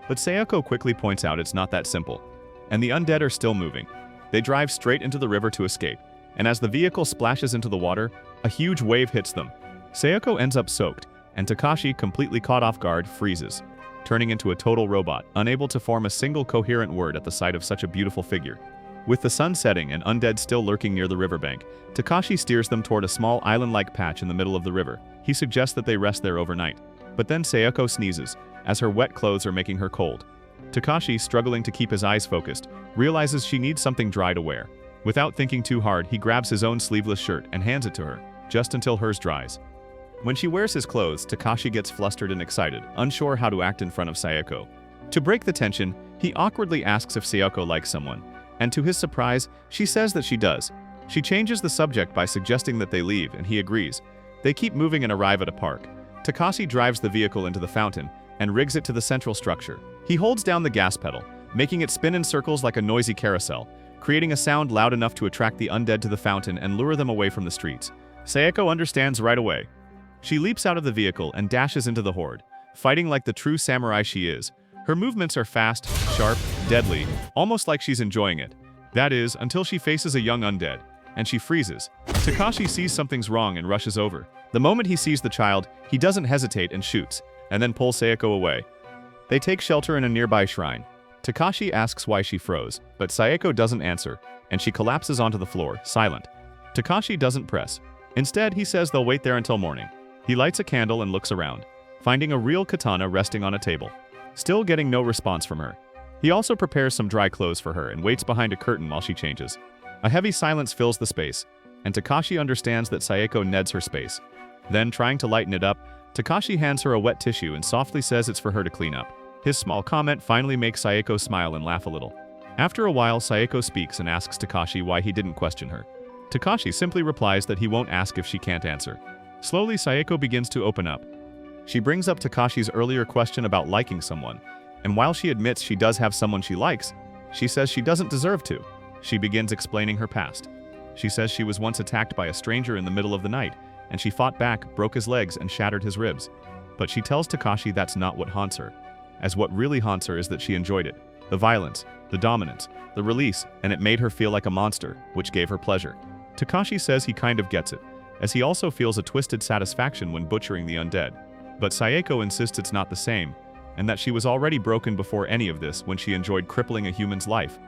But Sayako quickly points out it's not that simple, and the undead are still moving. They drive straight into the river to escape, and as the vehicle splashes into the water, a huge wave hits them. Sayako ends up soaked, and Takashi, completely caught off guard, freezes, turning into a total robot, unable to form a single coherent word at the sight of such a beautiful figure. With the sun setting and undead still lurking near the riverbank, Takashi steers them toward a small island-like patch in the middle of the river. He suggests that they rest there overnight. But then Sayako sneezes, as her wet clothes are making her cold. Takashi, struggling to keep his eyes focused, realizes she needs something dry to wear. Without thinking too hard, he grabs his own sleeveless shirt and hands it to her, just until hers dries. When she wears his clothes, Takashi gets flustered and excited, unsure how to act in front of Sayako. To break the tension, he awkwardly asks if Sayako likes someone, and to his surprise, she says that she does. She changes the subject by suggesting that they leave, and he agrees. They keep moving and arrive at a park. Takashi drives the vehicle into the fountain and rigs it to the central structure. He holds down the gas pedal, making it spin in circles like a noisy carousel, creating a sound loud enough to attract the undead to the fountain and lure them away from the streets. Sayako understands right away. She leaps out of the vehicle and dashes into the horde, fighting like the true samurai she is. Her movements are fast, sharp, deadly, almost like she's enjoying it. That is, until she faces a young undead, and she freezes. Takashi sees something's wrong and rushes over. The moment he sees the child, he doesn't hesitate and shoots, and then pulls Sayako away. They take shelter in a nearby shrine. Takashi asks why she froze, but Sayako doesn't answer, and she collapses onto the floor, silent. Takashi doesn't press. Instead, he says they'll wait there until morning. He lights a candle and looks around, finding a real katana resting on a table. Still getting no response from her. He also prepares some dry clothes for her and waits behind a curtain while she changes. A heavy silence fills the space, and Takashi understands that Sayako needs her space. Then, trying to lighten it up, Takashi hands her a wet tissue and softly says it's for her to clean up. His small comment finally makes Sayako smile and laugh a little. After a while, Sayako speaks and asks Takashi why he didn't question her. Takashi simply replies that he won't ask if she can't answer. Slowly, Sayako begins to open up. She brings up Takashi's earlier question about liking someone, and while she admits she does have someone she likes, she says she doesn't deserve to. She begins explaining her past. She says she was once attacked by a stranger in the middle of the night, and she fought back, broke his legs, and shattered his ribs. But she tells Takashi that's not what haunts her, as what really haunts her is that she enjoyed it. The violence, the dominance, the release, and it made her feel like a monster, which gave her pleasure. Takashi says he kind of gets it, as he also feels a twisted satisfaction when butchering the undead. But Sayako insists it's not the same, and that she was already broken before any of this when she enjoyed crippling a human's life.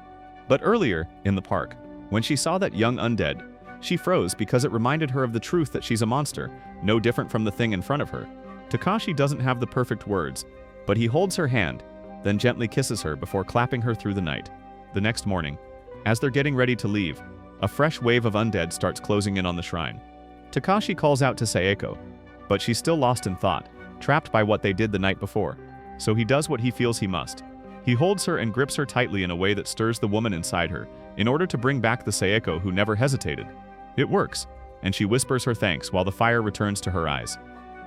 But earlier, in the park, when she saw that young undead, she froze because it reminded her of the truth that she's a monster, no different from the thing in front of her. Takashi doesn't have the perfect words, but he holds her hand, then gently kisses her before clapping her through the night. The next morning, as they're getting ready to leave, a fresh wave of undead starts closing in on the shrine. Takashi calls out to Sayako, but she's still lost in thought, trapped by what they did the night before. So he does what he feels he must. He holds her and grips her tightly in a way that stirs the woman inside her, in order to bring back the Sayako who never hesitated. It works, and she whispers her thanks while the fire returns to her eyes.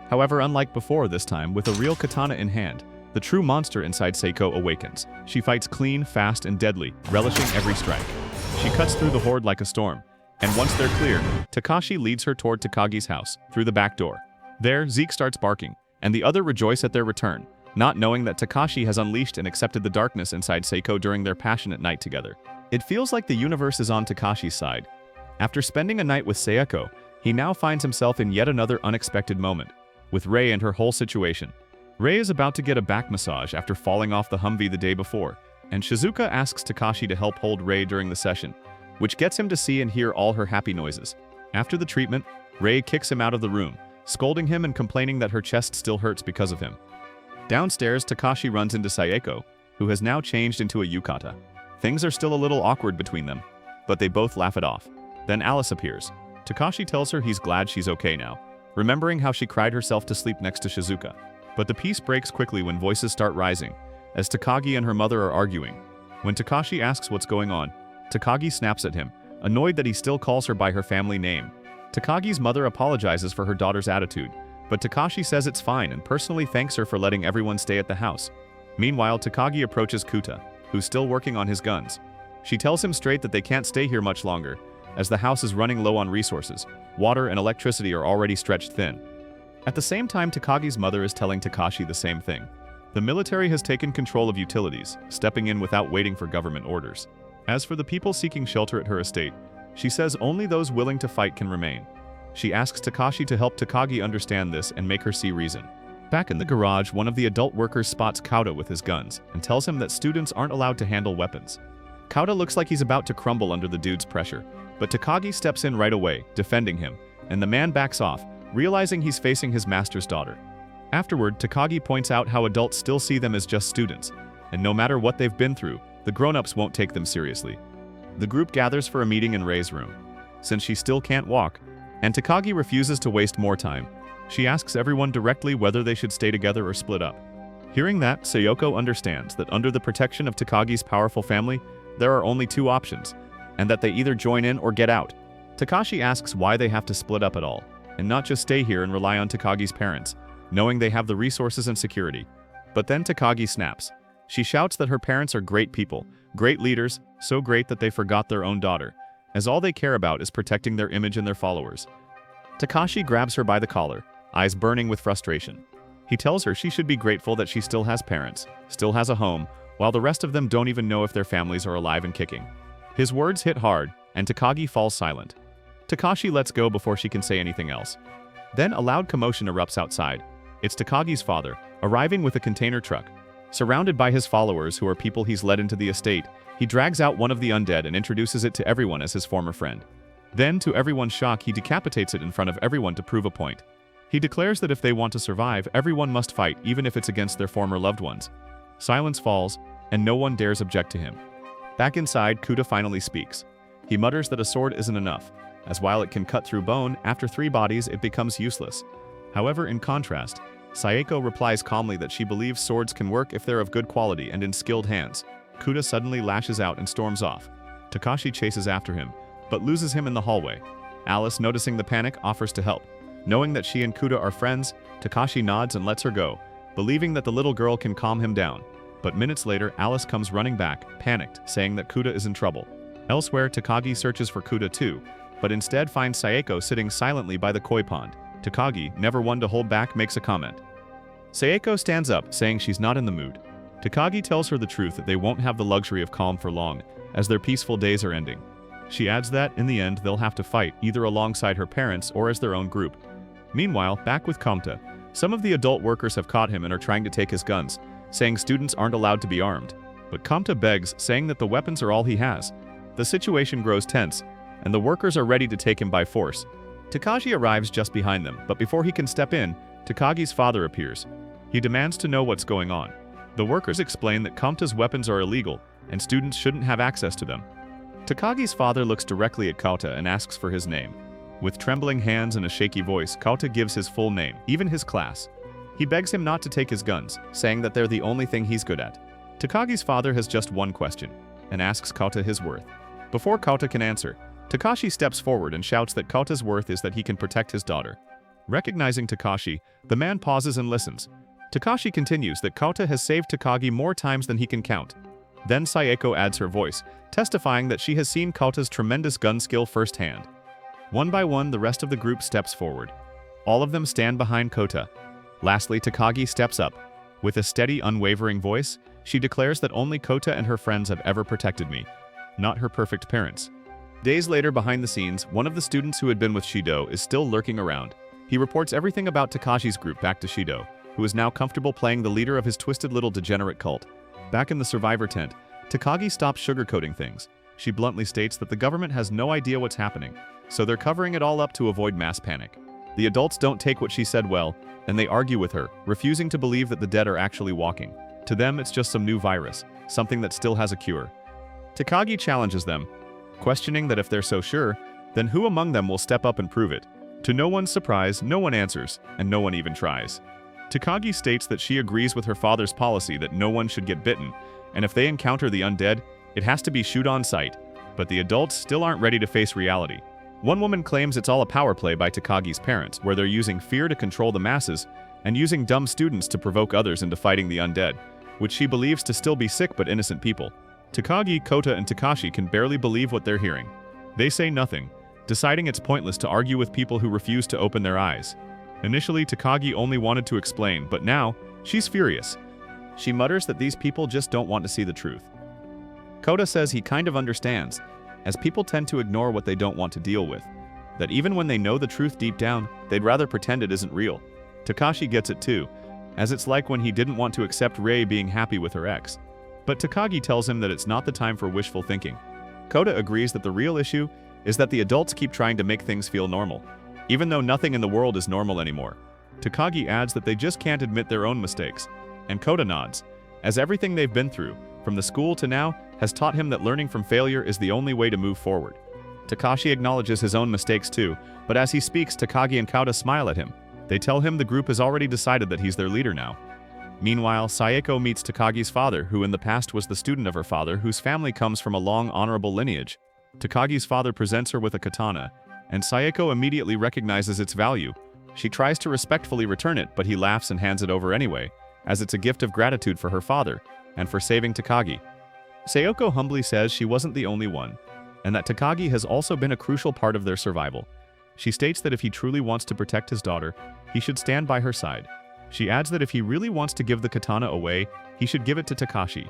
However, unlike before this time, with a real katana in hand, the true monster inside Sayako awakens. She fights clean, fast, and deadly, relishing every strike. She cuts through the horde like a storm, and once they're clear, Takashi leads her toward Takagi's house, through the back door. There, Zeke starts barking, and the other rejoice at their return, not knowing that Takashi has unleashed and accepted the darkness inside Sayako during their passionate night together. It feels like the universe is on Takashi's side. After spending a night with Sayako, he now finds himself in yet another unexpected moment, with Rei and her whole situation. Rei is about to get a back massage after falling off the Humvee the day before, and Shizuka asks Takashi to help hold Rei during the session, which gets him to see and hear all her happy noises. After the treatment, Rei kicks him out of the room, scolding him and complaining that her chest still hurts because of him. Downstairs, Takashi runs into Sayako, who has now changed into a yukata. Things are still a little awkward between them, but they both laugh it off. Then Alice appears. Takashi tells her he's glad she's okay now, remembering how she cried herself to sleep next to Shizuka. But the peace breaks quickly when voices start rising, as Takagi and her mother are arguing. When Takashi asks what's going on, Takagi snaps at him, annoyed that he still calls her by her family name. Takagi's mother apologizes for her daughter's attitude, but Takashi says it's fine and personally thanks her for letting everyone stay at the house. Meanwhile, Takagi approaches Kuta, who's still working on his guns. She tells him straight that they can't stay here much longer, as the house is running low on resources. Water and electricity are already stretched thin. At the same time, Takagi's mother is telling Takashi the same thing. The military has taken control of utilities, stepping in without waiting for government orders. As for the people seeking shelter at her estate, she says only those willing to fight can remain. She asks Takashi to help Takagi understand this and make her see reason. Back in the garage, one of the adult workers spots Kauta with his guns and tells him that students aren't allowed to handle weapons. Kauta looks like he's about to crumble under the dude's pressure, but Takagi steps in right away, defending him, and the man backs off, realizing he's facing his master's daughter. Afterward, Takagi points out how adults still see them as just students, and no matter what they've been through, the grown-ups won't take them seriously. The group gathers for a meeting in Rei's room. Since she still can't walk, and Takagi refuses to waste more time, she asks everyone directly whether they should stay together or split up. Hearing that, Sayoko understands that under the protection of Takagi's powerful family, there are only two options, and that they either join in or get out. Takashi asks why they have to split up at all, and not just stay here and rely on Takagi's parents, knowing they have the resources and security. But then Takagi snaps. She shouts that her parents are great people, great leaders, so great that they forgot their own daughter, as all they care about is protecting their image and their followers. Takashi grabs her by the collar, eyes burning with frustration. He tells her she should be grateful that she still has parents, still has a home, while the rest of them don't even know if their families are alive and kicking. His words hit hard, and Takagi falls silent. Takashi lets go before she can say anything else. Then a loud commotion erupts outside. It's Takagi's father, arriving with a container truck. Surrounded by his followers, who are people he's led into the estate, he drags out one of the undead and introduces it to everyone as his former friend. Then, to everyone's shock, he decapitates it in front of everyone to prove a point. He declares that if they want to survive, everyone must fight, even if it's against their former loved ones. Silence falls, and no one dares object to him. Back inside, Kuta finally speaks. He mutters that a sword isn't enough, as while it can cut through bone, after 3 bodies it becomes useless. However, in contrast, Sayoko replies calmly that she believes swords can work if they're of good quality and in skilled hands. Kuta suddenly lashes out and storms off. Takashi chases after him, but loses him in the hallway. Alice, noticing the panic, offers to help. Knowing that she and Kuta are friends, Takashi nods and lets her go, believing that the little girl can calm him down. But minutes later, Alice comes running back, panicked, saying that Kuta is in trouble. Elsewhere, Takagi searches for Kuta too, but instead finds Sayoko sitting silently by the koi pond. Takagi, never one to hold back, makes a comment. Sayoko stands up, saying she's not in the mood. Takagi tells her the truth that they won't have the luxury of calm for long, as their peaceful days are ending. She adds that, in the end, they'll have to fight, either alongside her parents or as their own group. Meanwhile, back with Kamta, some of the adult workers have caught him and are trying to take his guns, saying students aren't allowed to be armed. But Kamta begs, saying that the weapons are all he has. The situation grows tense, and the workers are ready to take him by force. Takagi arrives just behind them, but before he can step in, Takagi's father appears. He demands to know what's going on. The workers explain that Kamta's weapons are illegal, and students shouldn't have access to them. Takagi's father looks directly at Kauta and asks for his name. With trembling hands and a shaky voice, Kauta gives his full name, even his class. He begs him not to take his guns, saying that they're the only thing he's good at. Takagi's father has just one question, and asks Kauta his worth. Before Kauta can answer, Takashi steps forward and shouts that Kauta's worth is that he can protect his daughter. Recognizing Takashi, the man pauses and listens. Takashi continues that Kauta has saved Takagi more times than he can count. Then Sayoko adds her voice, testifying that she has seen Kauta's tremendous gun skill firsthand. One by one, the rest of the group steps forward. All of them stand behind Kauta. Lastly, Takagi steps up. With a steady, unwavering voice, she declares that only Kauta and her friends have ever protected me, not her perfect parents. Days later, behind the scenes, one of the students who had been with Shido is still lurking around. He reports everything about Takashi's group back to Shido, who is now comfortable playing the leader of his twisted little degenerate cult. Back in the survivor tent, Takagi stops sugarcoating things. She bluntly states that the government has no idea what's happening, so they're covering it all up to avoid mass panic. The adults don't take what she said well, and they argue with her, refusing to believe that the dead are actually walking. To them, it's just some new virus, something that still has a cure. Takagi challenges them, questioning that if they're so sure, then who among them will step up and prove it? To no one's surprise, no one answers, and no one even tries. Takagi states that she agrees with her father's policy that no one should get bitten, and if they encounter the undead, it has to be shoot on sight. But the adults still aren't ready to face reality. One woman claims it's all a power play by Takagi's parents, where they're using fear to control the masses and using dumb students to provoke others into fighting the undead, which she believes to still be sick but innocent people. Takagi, Kota, and Takashi can barely believe what they're hearing. They say nothing, deciding it's pointless to argue with people who refuse to open their eyes. Initially, Takagi only wanted to explain, but now, she's furious. She mutters that these people just don't want to see the truth. Kota says he kind of understands, as people tend to ignore what they don't want to deal with. That even when they know the truth deep down, they'd rather pretend it isn't real. Takashi gets it too, as it's like when he didn't want to accept Rei being happy with her ex. But Takagi tells him that it's not the time for wishful thinking. Kota agrees that the real issue is that the adults keep trying to make things feel normal, even though nothing in the world is normal anymore. Takagi adds that they just can't admit their own mistakes, and Kota nods, as everything they've been through, from the school to now, has taught him that learning from failure is the only way to move forward. Takashi acknowledges his own mistakes too, but as he speaks, Takagi and Kota smile at him. They tell him the group has already decided that he's their leader now. Meanwhile, Sayeko meets Takagi's father, who in the past was the student of her father, whose family comes from a long, honorable lineage. Takagi's father presents her with a katana, and Sayeko immediately recognizes its value. She tries to respectfully return it, but he laughs and hands it over anyway, as it's a gift of gratitude for her father, and for saving Takagi. Sayeko humbly says she wasn't the only one, and that Takagi has also been a crucial part of their survival. She states that if he truly wants to protect his daughter, he should stand by her side. She adds that if he really wants to give the katana away, he should give it to Takashi.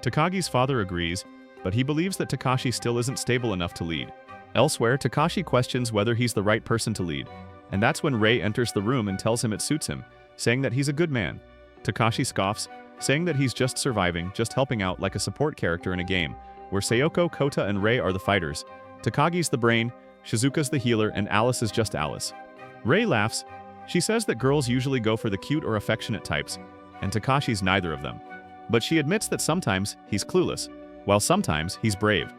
Takagi's father agrees, but he believes that Takashi still isn't stable enough to lead. Elsewhere, Takashi questions whether he's the right person to lead, and that's when Rei enters the room and tells him it suits him, saying that he's a good man. Takashi scoffs, saying that he's just surviving, just helping out like a support character in a game, where Sayeko, Kota, and Rei are the fighters. Takagi's the brain, Shizuka's the healer, and Alice is just Alice. Rei laughs. She says that girls usually go for the cute or affectionate types, and Takashi's neither of them. But she admits that sometimes he's clueless, while sometimes he's brave.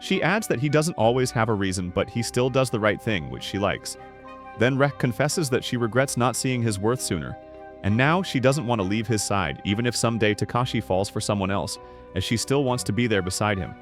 She adds that he doesn't always have a reason, but he still does the right thing, which she likes. Then Rek confesses that she regrets not seeing his worth sooner, and now she doesn't want to leave his side, even if someday Takashi falls for someone else, as she still wants to be there beside him.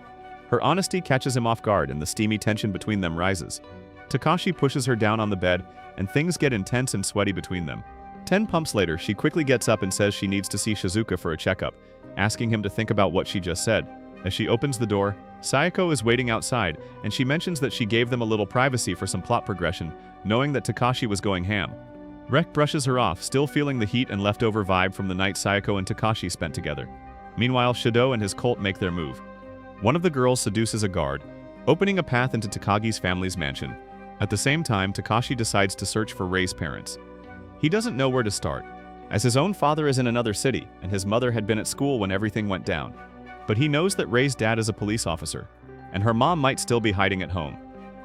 Her honesty catches him off guard, and the steamy tension between them rises. Takashi pushes her down on the bed, and things get intense and sweaty between them. 10 pumps later, she quickly gets up and says she needs to see Shizuka for a checkup, asking him to think about what she just said. As she opens the door, Sayeko is waiting outside, and she mentions that she gave them a little privacy for some plot progression, knowing that Takashi was going ham. Rek brushes her off, still feeling the heat and leftover vibe from the night Sayeko and Takashi spent together. Meanwhile, Shido and his cult make their move. One of the girls seduces a guard, opening a path into Takagi's family's mansion. At the same time, Takashi decides to search for Rei's parents. He doesn't know where to start, as his own father is in another city, and his mother had been at school when everything went down. But he knows that Rei's dad is a police officer, and her mom might still be hiding at home.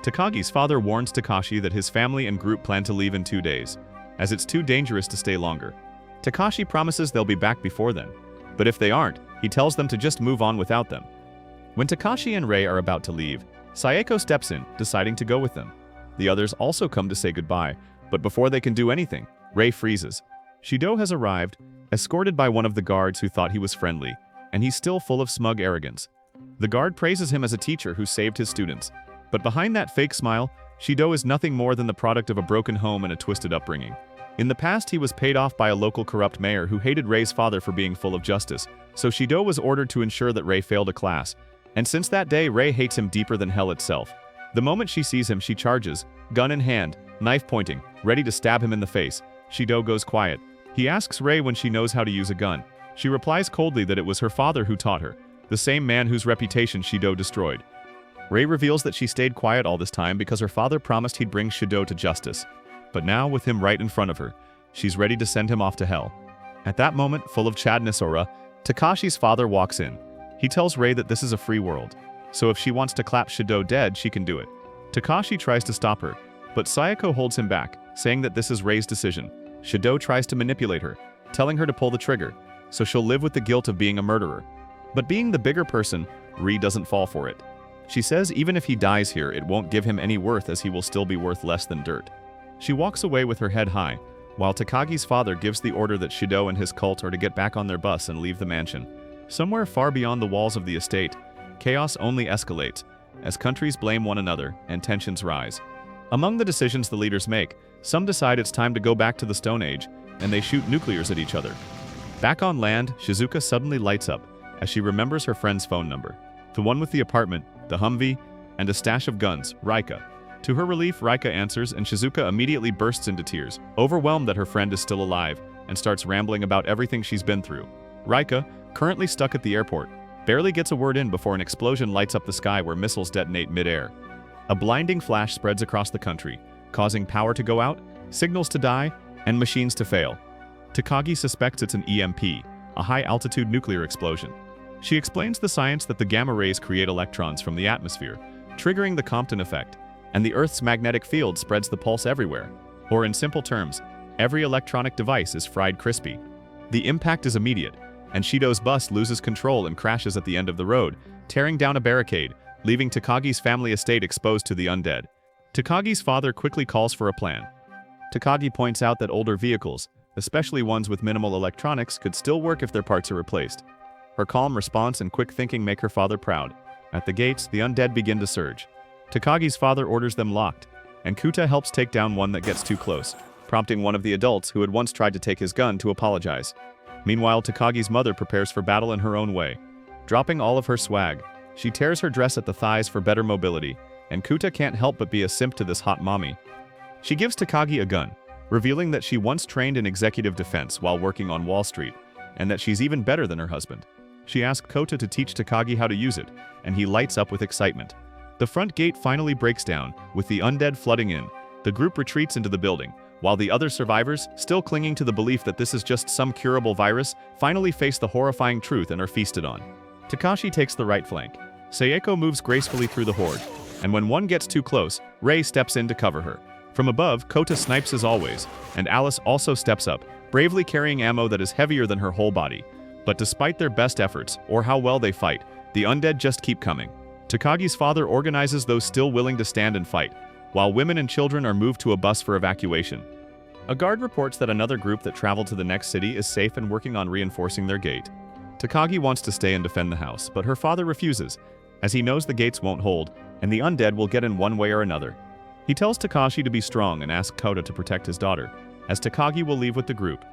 Takagi's father warns Takashi that his family and group plan to leave in 2 days, as it's too dangerous to stay longer. Takashi promises they'll be back before then, but if they aren't, he tells them to just move on without them. When Takashi and Rei are about to leave, Sayeko steps in, deciding to go with them. The others also come to say goodbye, but before they can do anything, Rei freezes. Shido has arrived, escorted by one of the guards who thought he was friendly, and he's still full of smug arrogance. The guard praises him as a teacher who saved his students, but behind that fake smile, Shido is nothing more than the product of a broken home and a twisted upbringing. In the past, he was paid off by a local corrupt mayor who hated Rei's father for being full of justice, so Shido was ordered to ensure that Rei failed a class, and since that day, Rei hates him deeper than hell itself. The moment she sees him, she charges, gun in hand, knife pointing, ready to stab him in the face. Shido goes quiet. He asks Rei when she knows how to use a gun. She replies coldly that it was her father who taught her, the same man whose reputation Shido destroyed. Rei reveals that she stayed quiet all this time because her father promised he'd bring Shido to justice. But now, with him right in front of her, she's ready to send him off to hell. At that moment, full of chadness aura, Takashi's father walks in. He tells Rei that this is a free world, so if she wants to clap Shido dead, she can do it. Takashi tries to stop her, but Sayeko holds him back, saying that this is Rei's decision. Shido tries to manipulate her, telling her to pull the trigger, so she'll live with the guilt of being a murderer. But being the bigger person, Rei doesn't fall for it. She says even if he dies here, it won't give him any worth as he will still be worth less than dirt. She walks away with her head high, while Takagi's father gives the order that Shido and his cult are to get back on their bus and leave the mansion. Somewhere far beyond the walls of the estate, chaos only escalates, as countries blame one another and tensions rise. Among the decisions the leaders make, some decide it's time to go back to the Stone Age, and they shoot nuclears at each other. Back on land, Shizuka suddenly lights up, as she remembers her friend's phone number. The one with the apartment, the Humvee, and a stash of guns, Rika. To her relief, Rika answers, and Shizuka immediately bursts into tears, overwhelmed that her friend is still alive, and starts rambling about everything she's been through. Rika, currently stuck at the airport, barely gets a word in before an explosion lights up the sky where missiles detonate mid-air. A blinding flash spreads across the country, causing power to go out, signals to die, and machines to fail. Takagi suspects it's an EMP, a high-altitude nuclear explosion. She explains the science that the gamma rays create electrons from the atmosphere, triggering the Compton effect, and the Earth's magnetic field spreads the pulse everywhere. Or in simple terms, every electronic device is fried crispy. The impact is immediate, and Shido's bus loses control and crashes at the end of the road, tearing down a barricade, leaving Takagi's family estate exposed to the undead. Takagi's father quickly calls for a plan. Takagi points out that older vehicles, especially ones with minimal electronics, could still work if their parts are replaced. Her calm response and quick thinking make her father proud. At the gates, the undead begin to surge. Takagi's father orders them locked, and Kuta helps take down one that gets too close, prompting one of the adults who had once tried to take his gun to apologize. Meanwhile, Takagi's mother prepares for battle in her own way. Dropping all of her swag, she tears her dress at the thighs for better mobility, and Kuta can't help but be a simp to this hot mommy. She gives Takagi a gun, revealing that she once trained in executive defense while working on Wall Street, and that she's even better than her husband. She asks Kota to teach Takagi how to use it, and he lights up with excitement. The front gate finally breaks down, with the undead flooding in. The group retreats into the building, while the other survivors, still clinging to the belief that this is just some curable virus, finally face the horrifying truth and are feasted on. Takashi takes the right flank. Seiko moves gracefully through the horde, and when one gets too close, Rei steps in to cover her. From above, Kota snipes as always, and Alice also steps up, bravely carrying ammo that is heavier than her whole body. But despite their best efforts, or how well they fight, the undead just keep coming. Takagi's father organizes those still willing to stand and fight, while women and children are moved to a bus for evacuation. A guard reports that another group that traveled to the next city is safe and working on reinforcing their gate. Takagi wants to stay and defend the house, but her father refuses, as he knows the gates won't hold, and the undead will get in one way or another. He tells Takashi to be strong and asks Kota to protect his daughter, as Takagi will leave with the group.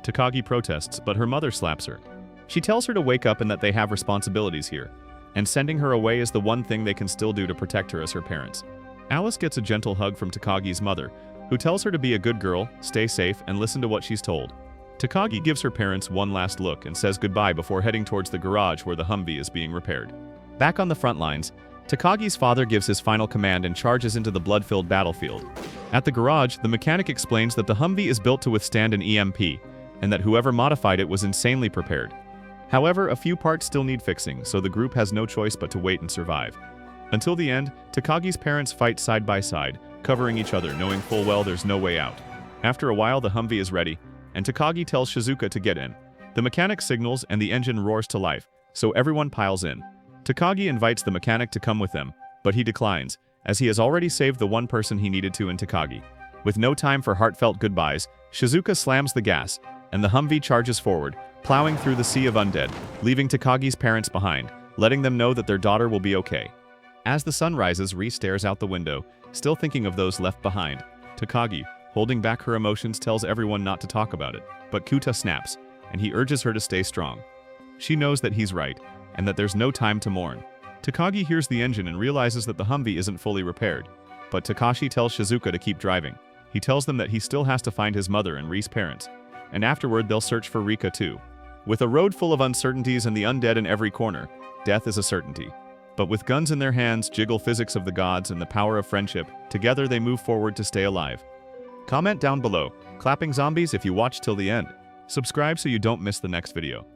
Takagi protests, but her mother slaps her. She tells her to wake up and that they have responsibilities here, and sending her away is the one thing they can still do to protect her as her parents. Alice gets a gentle hug from Takagi's mother, who tells her to be a good girl, stay safe, and listen to what she's told. Takagi gives her parents one last look and says goodbye before heading towards the garage where the Humvee is being repaired. Back on the front lines, Takagi's father gives his final command and charges into the blood-filled battlefield. At the garage, the mechanic explains that the Humvee is built to withstand an EMP, and that whoever modified it was insanely prepared. However, a few parts still need fixing, so the group has no choice but to wait and survive. Until the end, Takagi's parents fight side by side, covering each other, knowing full well there's no way out. After a while, the Humvee is ready, and Takagi tells Shizuka to get in. The mechanic signals and the engine roars to life, so everyone piles in. Takagi invites the mechanic to come with them, but he declines, as he has already saved the one person he needed to in Takagi. With no time for heartfelt goodbyes, Shizuka slams the gas, and the Humvee charges forward, plowing through the sea of undead, leaving Takagi's parents behind, letting them know that their daughter will be okay. As the sun rises, Ri stares out the window, still thinking of those left behind. Takagi, holding back her emotions, tells everyone not to talk about it, but Kuta snaps, and he urges her to stay strong. She knows that he's right, and that there's no time to mourn. Takagi hears the engine and realizes that the Humvee isn't fully repaired, but Takashi tells Shizuka to keep driving. He tells them that he still has to find his mother and Ri's parents, and afterward they'll search for Rika too. With a road full of uncertainties and the undead in every corner, death is a certainty. But with guns in their hands, jiggle physics of the gods, and the power of friendship, together they move forward to stay alive. Comment down below, clapping zombies if you watch till the end. Subscribe so you don't miss the next video.